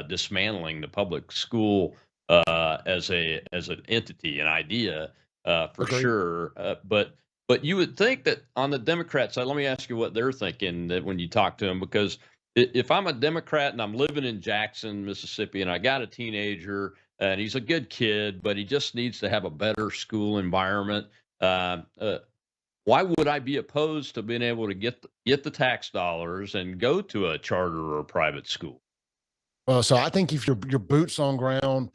Speaker 6: dismantling the public school as an entity, an idea for sure. But you would think that on the Democrat side, let me ask you what they're thinking that when you talk to them, because if I'm a Democrat and I'm living in Jackson, Mississippi, and I got a teenager and he's a good kid, but he just needs to have a better school environment, why would I be opposed to being able to get the tax dollars and go to a charter or a private school?
Speaker 7: Well, so I think if your boots on ground,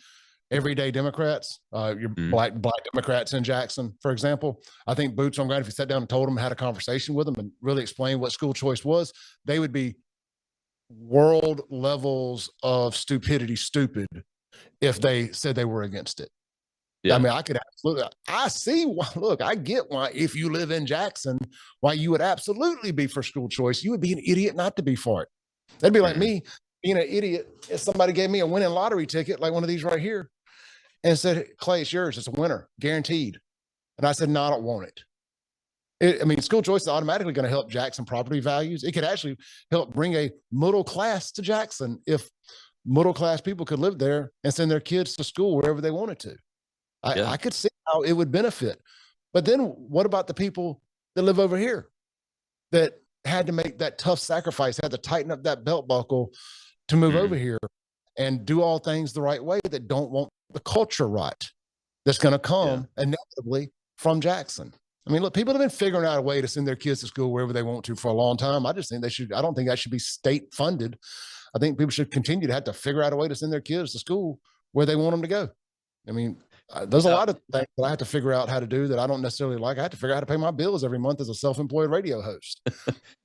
Speaker 7: everyday Democrats, your black Democrats in Jackson, for example, I think boots on ground, if you sat down and told them, had a conversation with them and really explained what school choice was, they would be world levels of stupidity stupid if they said they were against it. I mean, I could absolutely, I see why, look, I get why, if you live in Jackson, why you would absolutely be for school choice. You would be an idiot not to be for it. That'd be like me being an idiot if somebody gave me a winning lottery ticket, like one of these right here, and said, Clay, it's yours. It's a winner, guaranteed. And I said, no, I don't want it. I mean, school choice is automatically going to help Jackson property values. It could actually help bring a middle class to Jackson if middle class people could live there and send their kids to school wherever they wanted to. I could see how it would benefit. But then what about the people that live over here that had to make that tough sacrifice, had to tighten up that belt buckle to move over here and do all things the right way, that don't want the culture right that's going to come inevitably from Jackson? I mean, look, people have been figuring out a way to send their kids to school wherever they want to for a long time. I just think I don't think that should be state funded. I think people should continue to have to figure out a way to send their kids to school where they want them to go. I mean, there's a lot of things that I have to figure out how to do that I don't necessarily like. I have to figure out how to pay my bills every month as a self-employed radio host.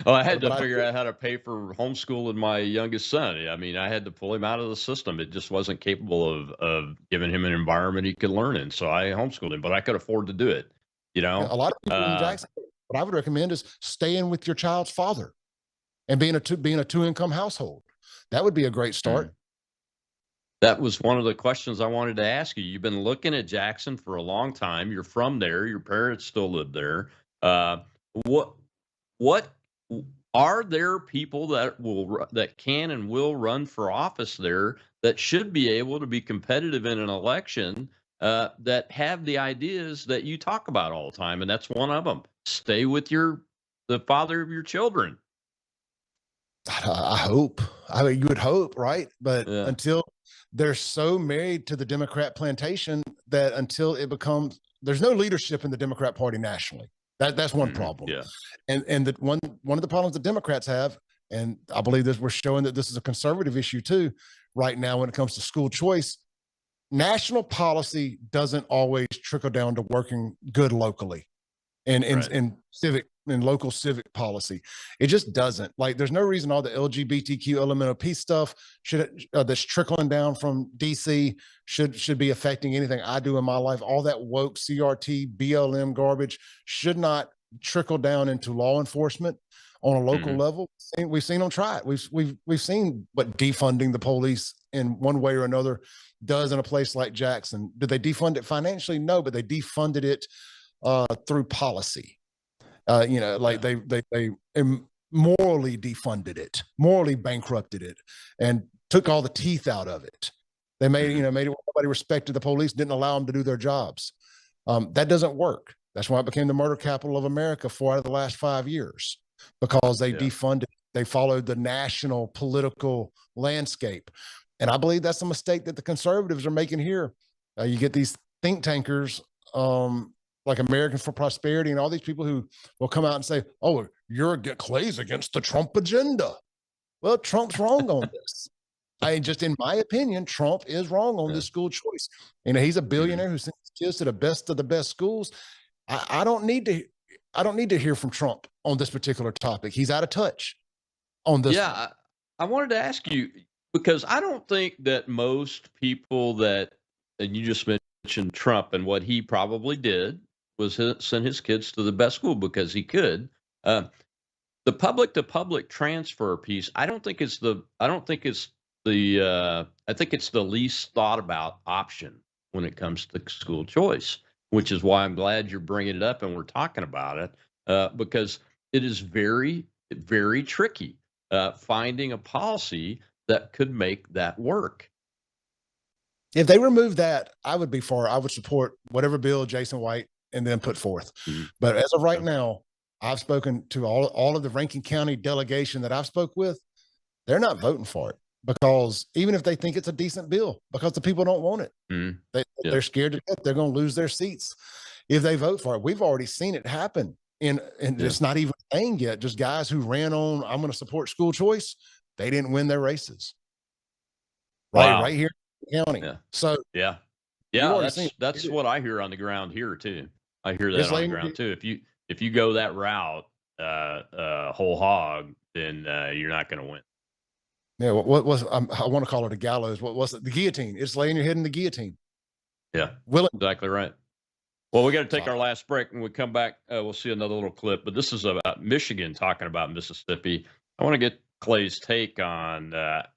Speaker 6: Oh, I had to figure out how to pay for homeschooling my youngest son. I mean, I had to pull him out of the system. It just wasn't capable of giving him an environment he could learn in. So I homeschooled him, but I could afford to do it. A
Speaker 7: lot of people in Jackson, what I would recommend is staying with your child's father and being a two-income household. That would be a great start.
Speaker 6: That was one of the questions I wanted to ask you. You've been looking at Jackson for a long time. You're from there. Your parents still live there. What are there people that can and will run for office there that should be able to be competitive in an election that have the ideas that you talk about all the time? And that's one of them. Stay with the father of your children.
Speaker 7: I hope. I mean, you would hope, right? But until they're so married to the Democrat plantation that until it becomes, there's no leadership in the Democrat Party nationally. That's one problem. Yeah. And one of the problems the Democrats have, and I believe that we're showing that this is a conservative issue too, right now when it comes to school choice, national policy doesn't always trickle down to working good locally and in civic and local civic policy. It just doesn't. Like, there's no reason all the LGBTQ LMNOP stuff that's trickling down from DC should be affecting anything I do in my life. All that woke CRT BLM garbage should not trickle down into law enforcement on a local level. We've seen them try it. We've seen what defunding the police in one way or another does in a place like Jackson. Did they defund it financially? No, but they defunded it through policy. They morally defunded it, morally bankrupted it, and took all the teeth out of it. They made it nobody respected the police, didn't allow them to do their jobs. That doesn't work. That's why it became the murder capital of America 4 out of the last 5 years, because they defunded, they followed the national political landscape. And I believe that's a mistake that the conservatives are making here. You get these think tankers, like Americans for Prosperity and all these people who will come out and say, oh, Clay's against the Trump agenda. Well, Trump's wrong on this. Just in my opinion, Trump is wrong on this school choice. You know, he's a billionaire who sends his kids to the best of the best schools. I don't need to hear from Trump on this particular topic. He's out of touch on this.
Speaker 6: Yeah, I wanted to ask you, because I don't think that most people and you just mentioned Trump, and what he probably did was send his kids to the best school because he could. The public to public transfer piece, I think it's the least thought about option when it comes to school choice, which is why I'm glad you're bringing it up and we're talking about it, because it is very, very tricky finding a policy that could make that work.
Speaker 7: If they remove that, I would support whatever bill Jason White and then put forth. But as of right now, I've spoken to all of the Rankin County delegation that I've spoke with. They're not voting for it, because even if they think it's a decent bill, because the people don't want it, they're scared to death they're going to lose their seats if they vote for it. We've already seen it happen, and it's not even a thing yet. Just guys who ran on, I'm going to support school choice, they didn't win their races. Right here in the county. So
Speaker 6: that's what I hear on the ground here too. I hear that on the ground too. If you go that route, whole hog, then you're not going to win.
Speaker 7: Yeah, what was I want to call it a gallows? What was it? The guillotine. It's laying your head in the guillotine.
Speaker 6: Yeah, exactly right. Well, we got to take our last break. When we come back, we'll see another little clip. But this is about Michigan talking about Mississippi. I want to get Clay's take on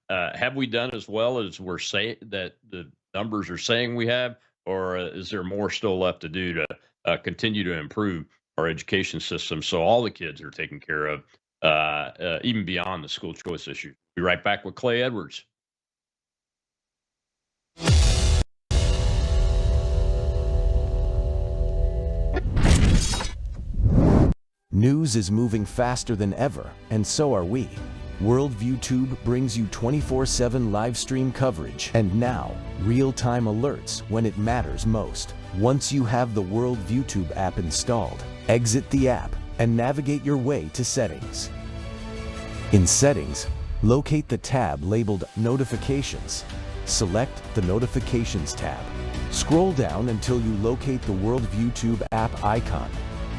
Speaker 6: have we done as well as we're saying that the numbers are saying we have, or is there more still left to do to continue to improve our education system so all the kids are taken care of, even beyond the school choice issue? Be right back with Clay Edwards.
Speaker 15: News is moving faster than ever, and so are we. Worldview Tube brings you 24/7 live stream coverage and now real-time alerts when it matters most. Once you have the Worldview Tube app installed, exit the app and navigate your way to Settings. In Settings, locate the tab labeled Notifications. Select the Notifications tab. Scroll down until you locate the Worldview Tube app icon.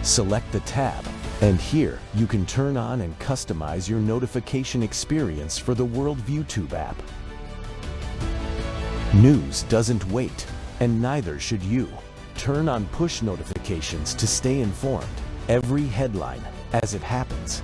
Speaker 15: Select the tab, and here you can turn on and customize your notification experience for the Worldview Tube app. News doesn't wait, and neither should you. Turn on push notifications to stay informed. Every headline as it happens.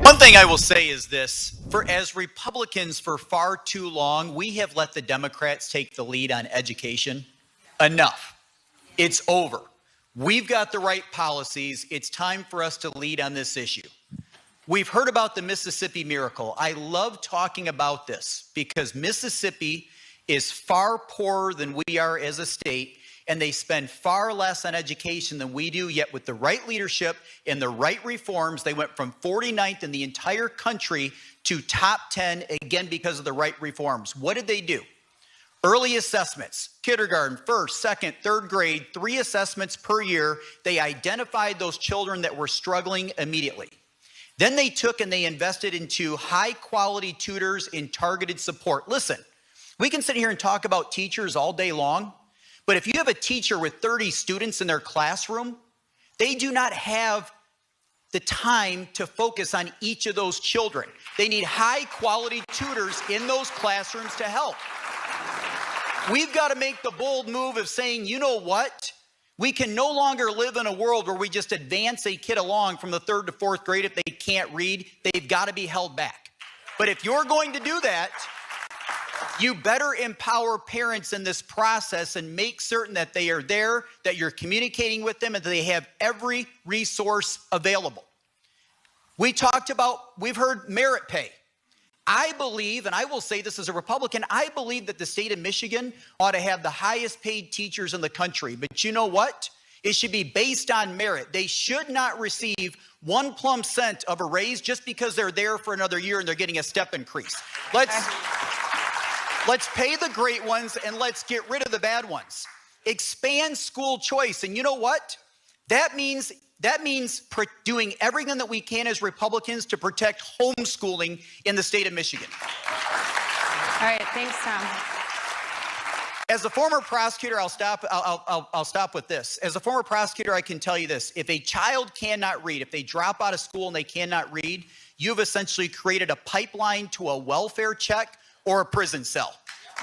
Speaker 16: One thing I will say is this: as Republicans for far too long, we have let the Democrats take the lead on education. Enough. It's over. We've got the right policies. It's time for us to lead on this issue. We've heard about the Mississippi miracle. I love talking about this because Mississippi is far poorer than we are as a state, and they spend far less on education than we do, yet with the right leadership and the right reforms, they went from 49th in the entire country to top 10, again, because of the right reforms. What did they do? Early assessments, kindergarten, first, second, third grade, 3 assessments per year. They identified those children that were struggling immediately. Then they took and they invested into high quality tutors and targeted support. Listen, we can sit here and talk about teachers all day long, but if you have a teacher with 30 students in their classroom, they do not have the time to focus on each of those children. They need high quality tutors in those classrooms to help. We've got to make the bold move of saying, you know what? We can no longer live in a world where we just advance a kid along from the 3rd to 4th grade. If they can't read, they've got to be held back. But if you're going to do that, you better empower parents in this process and make certain that they are there, that you're communicating with them, and that they have every resource available. We've heard merit pay. I believe, and I will say this as a Republican, I believe that the state of Michigan ought to have the highest paid teachers in the country. But you know what? It should be based on merit. They should not receive one plumb cent of a raise just because they're there for another year and they're getting a step increase. Let's pay the great ones and let's get rid of the bad ones. Expand school choice. And you know what? That means doing everything that we can as Republicans to protect homeschooling in the state of Michigan.
Speaker 17: All right, thanks, Tom.
Speaker 16: As a former prosecutor, I'll stop with this. As a former prosecutor, I can tell you this. If a child cannot read, if they drop out of school and they cannot read, you've essentially created a pipeline to a welfare check or a prison cell.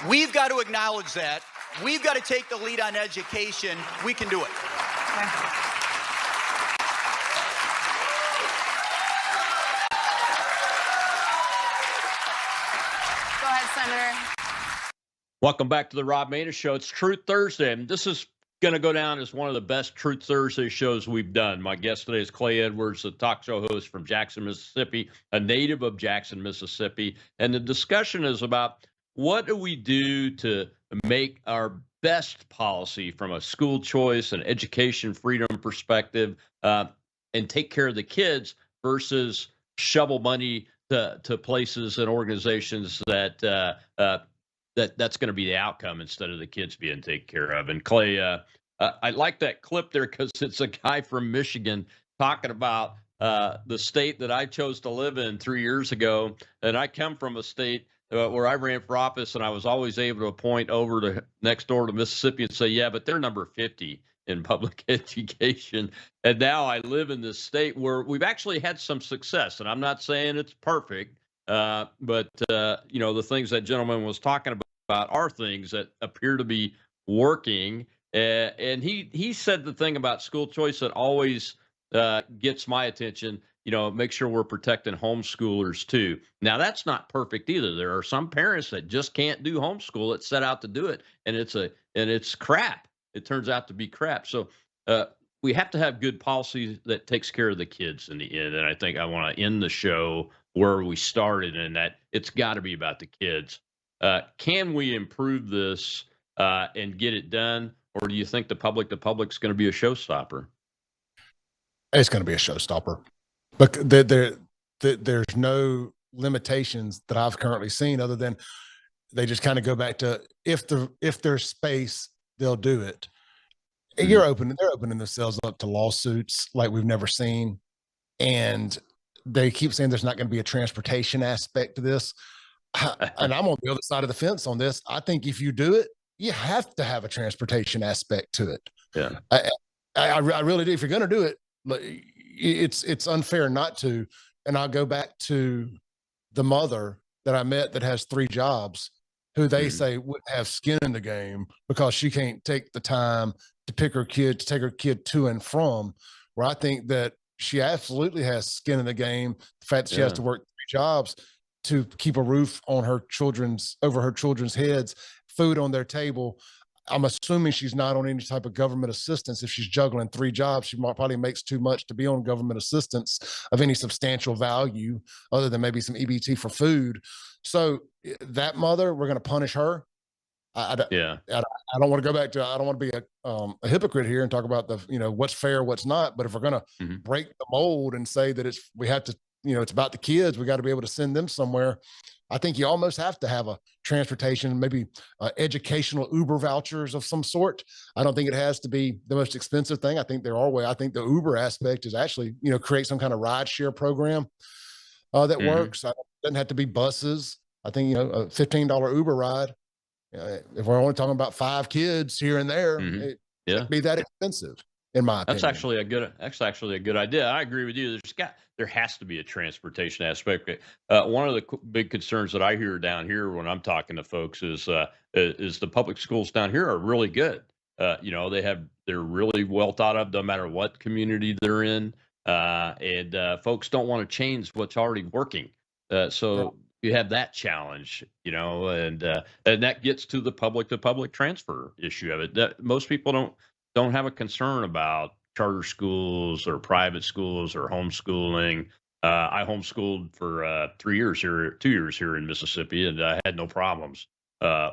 Speaker 16: We've got to acknowledge that. We've got to take the lead on education. We can do it.
Speaker 17: Okay. Go ahead, Senator.
Speaker 6: Welcome back to the Rob Maness Show. It's Truth Thursday, and this is going to go down as one of the best Truth Thursday shows we've done. My guest today is Clay Edwards, a talk show host from Jackson, Mississippi, a native of Jackson, Mississippi. And the discussion is about what do we do to make our best policy from a school choice and education freedom perspective and take care of the kids versus shovel money to places and organizations that that's going to be the outcome instead of the kids being taken care of. And Clay, I like that clip there because it's a guy from Michigan talking about the state that I chose to live in 3 years ago. And I come from a state where I ran for office, and I was always able to point over to next door to Mississippi and say, yeah, but they're number 50 in public education. And now I live in this state where we've actually had some success. And I'm not saying it's perfect, but the things that gentleman was talking about are things that appear to be working. And he said the thing about school choice that always gets my attention, make sure we're protecting homeschoolers too. Now, that's not perfect either. There are some parents that just can't do homeschool that set out to do it, and it's crap. It turns out to be crap. So we have to have good policy that takes care of the kids in the end. And I think I want to end the show where we started, in that it's got to be about the kids. Can we improve this and get it done? Or do you think the public's going to be a showstopper?
Speaker 7: It's going to be a showstopper. But there's no limitations that I've currently seen other than they just kind of go back to if there's space, they'll do it. And they're opening themselves up to lawsuits like we've never seen. And they keep saying there's not going to be a transportation aspect to this. And I'm on the other side of the fence on this. I think if you do it, you have to have a transportation aspect to it.
Speaker 6: Yeah,
Speaker 7: I really do. If you're going to do it, it's unfair not to. And I'll go back to the mother that I met that has 3 jobs, who they say wouldn't have skin in the game because she can't take the time to take her kid to and from, where I think that she absolutely has skin in the game. The fact that she has to work 3 jobs to keep a roof on over her children's heads, food on their table. I'm assuming she's not on any type of government assistance. If she's juggling 3 jobs, she probably makes too much to be on government assistance of any substantial value other than maybe some EBT for food. So that mother, we're going to punish her. I don't want to go back to, I don't want to be a hypocrite here and talk about what's fair, what's not. But if we're going to break the mold and say that we have to, it's about the kids, we got to be able to send them somewhere. I think you almost have to have a transportation, maybe educational Uber vouchers of some sort. I don't think it has to be the most expensive thing. I think there are ways. I think the Uber aspect is actually, create some kind of ride share program that works. It doesn't have to be buses. I think, a $15 Uber ride. If we're only talking about 5 kids here and there, it can't be that expensive, in my opinion.
Speaker 6: That's actually a good idea. I agree with you. There has to be a transportation aspect. One of the big concerns that I hear down here when I'm talking to folks is the public schools down here are really good. They're really well thought of no matter what community they're in, and folks don't want to change what's already working. So you have that challenge, and that gets to the public transfer issue of it. That most people don't have a concern about charter schools or private schools or homeschooling. I homeschooled for 2 years here in Mississippi, and I had no problems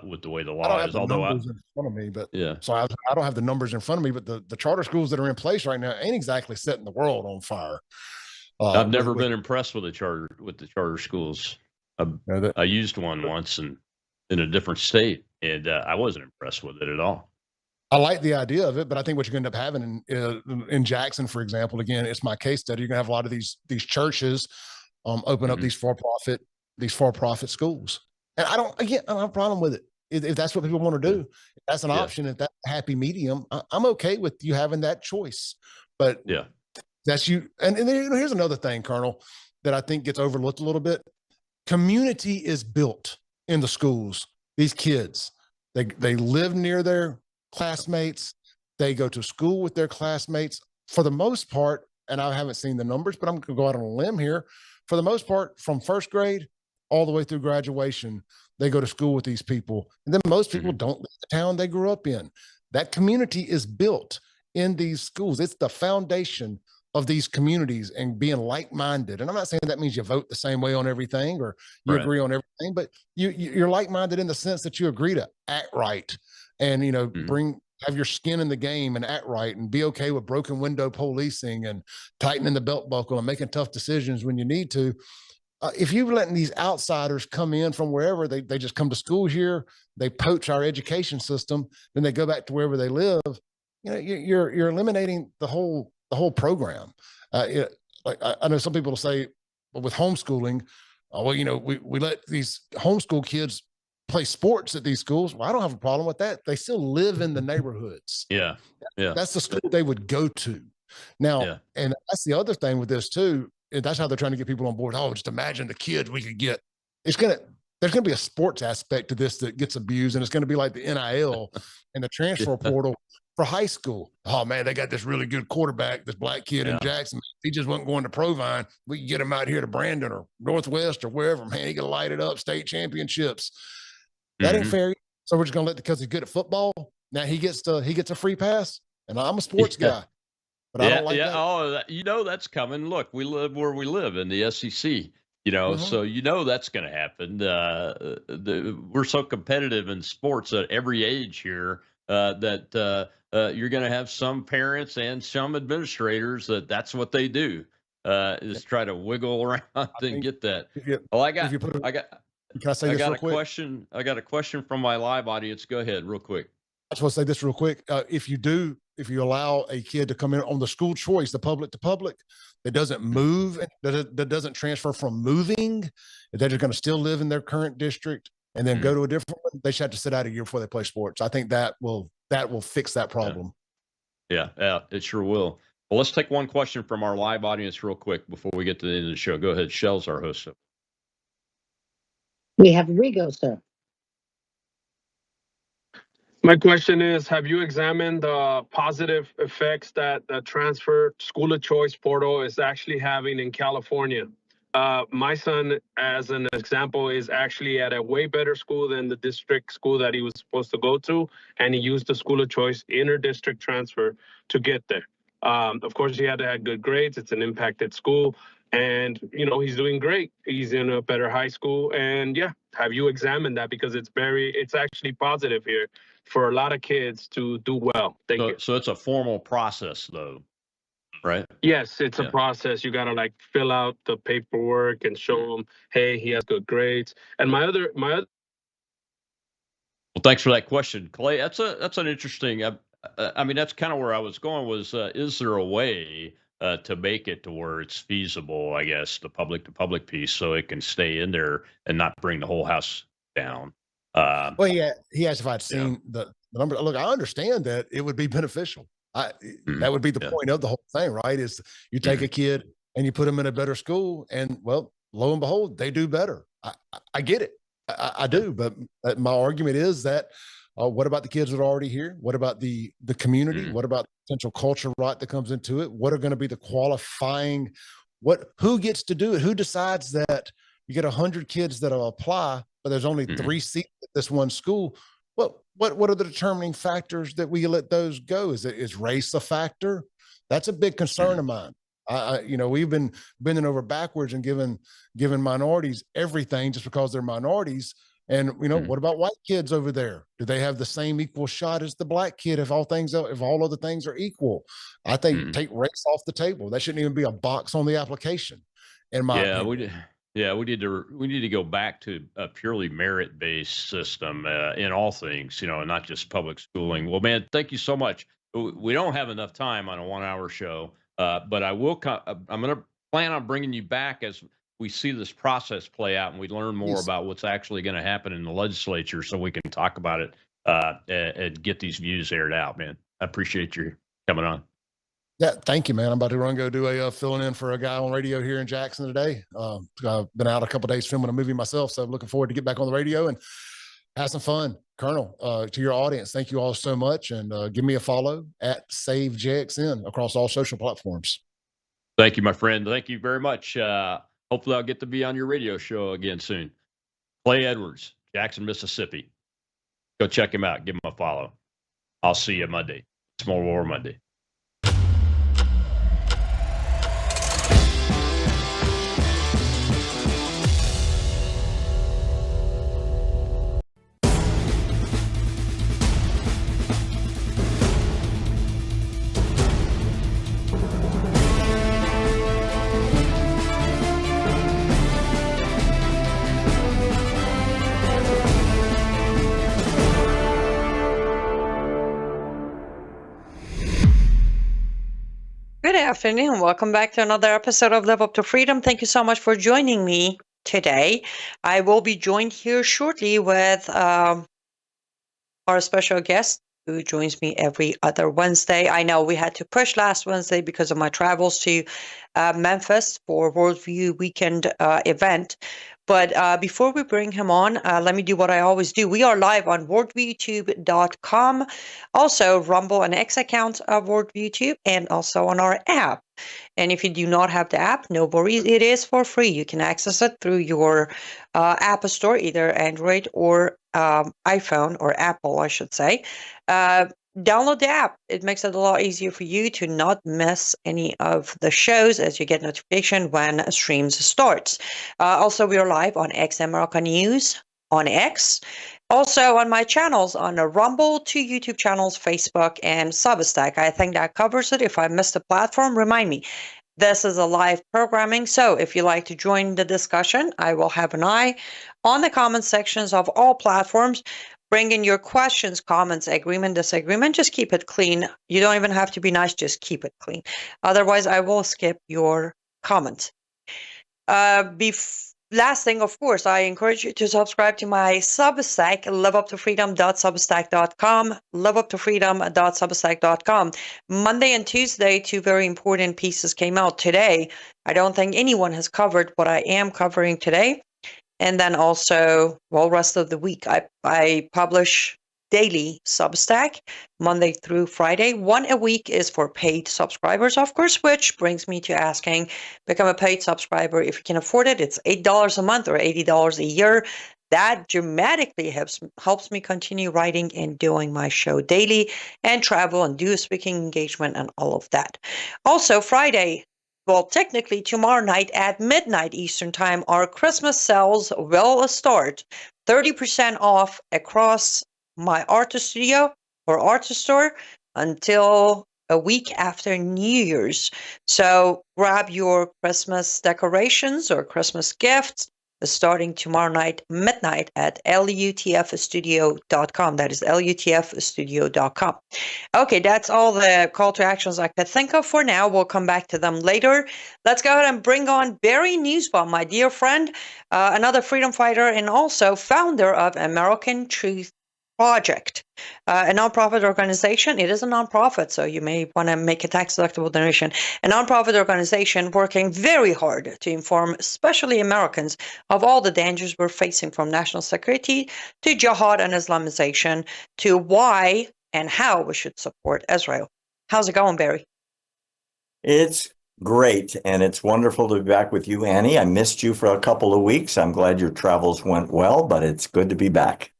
Speaker 6: with the way the
Speaker 7: I
Speaker 6: law
Speaker 7: don't have
Speaker 6: is.
Speaker 7: the
Speaker 6: Although
Speaker 7: numbers in front of me, but
Speaker 6: yeah,
Speaker 7: so I don't have the numbers in front of me, but the charter schools that are in place right now ain't exactly setting the world on fire.
Speaker 6: I've never been impressed with the charter schools. I used one once in a different state, and I wasn't impressed with it at all.
Speaker 7: I like the idea of it, but I think what you're going to end up having in Jackson, for example, again, it's my case study. You're going to have a lot of these churches open up these for-profit schools, and I don't have a problem with it if that's what people want to do. If that's an option, if that's a happy medium, I'm okay with you having that choice. But that's you. And then, here's another thing, Colonel, that I think gets overlooked a little bit. Community is built in the schools. These kids, they live near their classmates. They go to school with their classmates for the most part. And I haven't seen the numbers, but I'm going to go out on a limb here. For the most part, from first grade all the way through graduation, they go to school with these people. And then most people don't leave the town they grew up in. That community is built in these schools. It's the foundation of these communities and being like-minded. And I'm not saying that means you vote the same way on everything or you agree on everything, but you're like-minded in the sense that you agree to act right and, have your skin in the game and act right and be okay with broken window policing and tightening the belt buckle and making tough decisions when you need to. If you're letting these outsiders come in from wherever, they just come to school here, they poach our education system, then they go back to wherever they live, you're eliminating the whole program. I know some people will say, well, with homeschooling, we let these homeschool kids play sports at these schools. Well, I don't have a problem with that. They still live in the neighborhoods.
Speaker 6: Yeah.
Speaker 7: That's the school they would go to. Now, and that's the other thing with this too. That's how they're trying to get people on board. Oh, just imagine the kids we could get. There's going to be a sports aspect to this that gets abused, and it's going to be like the NIL and the transfer portal for high school. Oh man, they got this really good quarterback, this black kid in Jackson. He just wasn't going to Provine. We can get him out here to Brandon or Northwest or wherever. Man, he can light it up, state championships. That ain't fair. So we're just gonna let because he's good at football. Now he gets a free pass, and I'm a sports guy. But I don't like that.
Speaker 6: Oh, that's coming. Look, we live where we live in the SEC. So that's going to happen. We're so competitive in sports at every age here that you're going to have some parents and some administrators that's what they do is try to wiggle around and get that.
Speaker 7: Can I say this real quick?
Speaker 6: I got a question from my live audience. Go ahead, real quick.
Speaker 7: I just want to say this real quick. If you allow a kid to come in on the school choice, the public to public, that doesn't move, that doesn't transfer from moving, they're just going to still live in their current district and then go to a different one, they should have to sit out a year before they play sports. I think that will fix that problem.
Speaker 6: Yeah, it sure will. Well, let's take one question from our live audience real quick before we get to the end of the show. Go ahead. Shell's our host.
Speaker 18: We have Rigo, sir.
Speaker 19: My question is, have you examined the positive effects that the transfer school of choice portal is actually having in California? My son, as an example, is actually at a way better school than the district school that he was supposed to go to, and he used the school of choice inter-district transfer to get there. Of course, he had to have good grades. It's an impacted school. And, he's doing great. He's in a better high school. And have you examined that? Because it's actually positive here for a lot of kids to do well. Thank you.
Speaker 6: So it's a formal process, though, right?
Speaker 19: Yes, it's a process. You got to fill out the paperwork and show them, hey, he has good grades. And my other.
Speaker 6: Well, thanks for that question, Clay. That's an interesting. I mean, that's kind of where I was going. Was is there a way to make it to where it's feasible, I guess, the public to public piece, so it can stay in there and not bring the whole house down?
Speaker 7: Well, he asked if I'd seen the number. Look, I understand that it would be beneficial. That would be the point of the whole thing, right? Is you take a kid and you put them in a better school, and well, lo and behold, they do better. I get it. I do. But my argument is that what about the kids that are already here? What about the community? What about the potential culture rot that comes into it? What are going to be the qualifying? Who gets to do it? Who decides that you get 100 kids that'll apply, but there's only 3 seats at this one school? What are the determining factors that we let those go? Is race a factor? That's a big concern of mine. We've been bending over backwards and giving minorities everything just because they're minorities. And what about white kids over there? Do they have the same equal shot as the black kid if all other things are equal? I think take race off the table. That shouldn't even be a box on the application, in my opinion.
Speaker 6: We need to go back to a purely merit-based system in all things, and not just public schooling. Well, man, thank you so much. We don't have enough time on a 1-hour show, but I'm going to plan on bringing you back as we see this process play out and we learn more about what's actually going to happen in the legislature, so we can talk about it and get these views aired out, man. I appreciate you coming on.
Speaker 7: Yeah, thank you, man. I'm about to go do a filling in for a guy on radio here in Jackson today. I've been out a couple of days filming a movie myself, so I'm looking forward to get back on the radio and have some fun. Colonel, to your audience, thank you all so much, and give me a follow at SaveJXN across all social platforms.
Speaker 6: Thank you, my friend. Thank you very much. Hopefully I'll get to be on your radio show again soon. Clay Edwards, Jackson, Mississippi. Go check him out. Give him a follow. I'll see you Monday. Small War Monday.
Speaker 18: Good afternoon. Welcome back to another episode of Live Up to Freedom. Thank you so much for joining me today. I will be joined here shortly with our special guest who joins me every other Wednesday. I know we had to push last Wednesday because of my travels to Memphis for Worldview Weekend event. But before we bring him on, let me do what I always do. We are live on worldviewtube.com, also Rumble and X account of WorldviewTube, and also on our app. And if you do not have the app, no worries. It is for free. You can access it through your App Store, either Android or iPhone, or Apple, I should say. Download the app. It makes it a lot easier for you to not miss any of the shows as you get notification when streams starts. Also, we are live on X America News on X. Also on my channels on Rumble, 2 YouTube channels, Facebook, and Substack. I think that covers it. If I missed a platform, remind me. This is a live programming, so if you like to join the discussion, I will have an eye on the comment sections of all platforms. Bring in your questions, comments, agreement, disagreement. Just keep it clean. You don't even have to be nice. Just keep it clean. Otherwise, I will skip your comments. Last thing, of course, I encourage you to subscribe to my Substack, liveuptofreedom.substack.com, liveuptofreedom.substack.com. Monday and Tuesday, 2 very important pieces came out today. I don't think anyone has covered what I am covering today. And then also, rest of the week, I publish daily Substack, Monday through Friday. 1 a week is for paid subscribers, of course, which brings me to asking, become a paid subscriber if you can afford it. It's $8 a month or $80 a year. That dramatically helps me continue writing and doing my show daily and travel and do speaking engagement and all of that. Also, Friday, technically tomorrow night at midnight Eastern Time, our Christmas sales will start. 30% off across my artist studio or artist store until a week after New Year's. So grab your Christmas decorations or Christmas gifts starting tomorrow night, midnight at lutfstudio.com. That is lutfstudio.com. Okay, that's all the call to actions I could think of for now. We'll come back to them later. Let's go ahead and bring on Barry Nussbaum, my dear friend, another freedom fighter and also founder of American Truth Project, a nonprofit organization. It is a nonprofit, so you may want to make a tax-deductible donation. A nonprofit organization working very hard to inform, especially Americans, of all the dangers we're facing, from national security to jihad and Islamization, to why and how we should support Israel. How's it going, Barry?
Speaker 20: It's great, and it's wonderful to be back with you, Annie. I missed you for a couple of weeks. I'm glad your travels went well, but it's good to be back.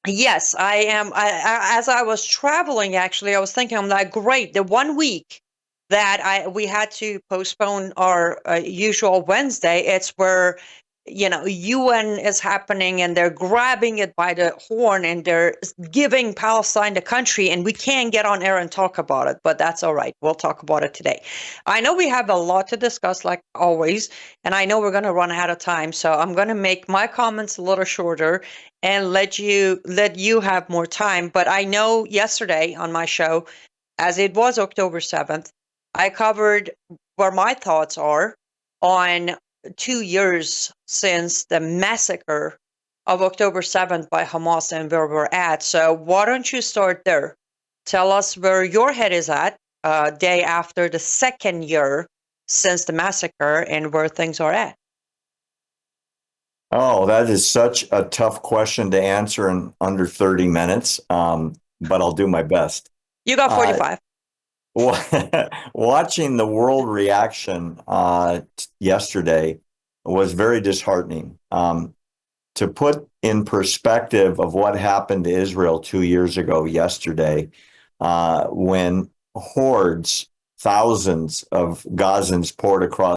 Speaker 18: Yes, I am. As I was traveling, actually, I was thinking, I'm like, great, the 1 week that we had to postpone our usual Wednesday. It's where, UN is happening and they're grabbing it by the horn and they're giving Palestine the country, and we can't get on air and talk about it, but that's all right. We'll talk about it today. I know we have a lot to discuss, like always, and I know we're going to run out of time, so I'm going to make my comments a little shorter and let you have more time. But I know yesterday on my show, as it was October 7th, I covered where my thoughts are on 2 years since the massacre of October 7th by Hamas and where we're at. So why don't you start there? Tell us where your head is at day after the second year since the massacre and where things are at.
Speaker 20: Oh, that is such a tough question to answer in under 30 minutes, but I'll do my best.
Speaker 18: You got 45.
Speaker 20: Watching the world reaction yesterday was very disheartening. To put in perspective of what happened to Israel 2 years ago yesterday, when hordes, thousands of Gazans poured across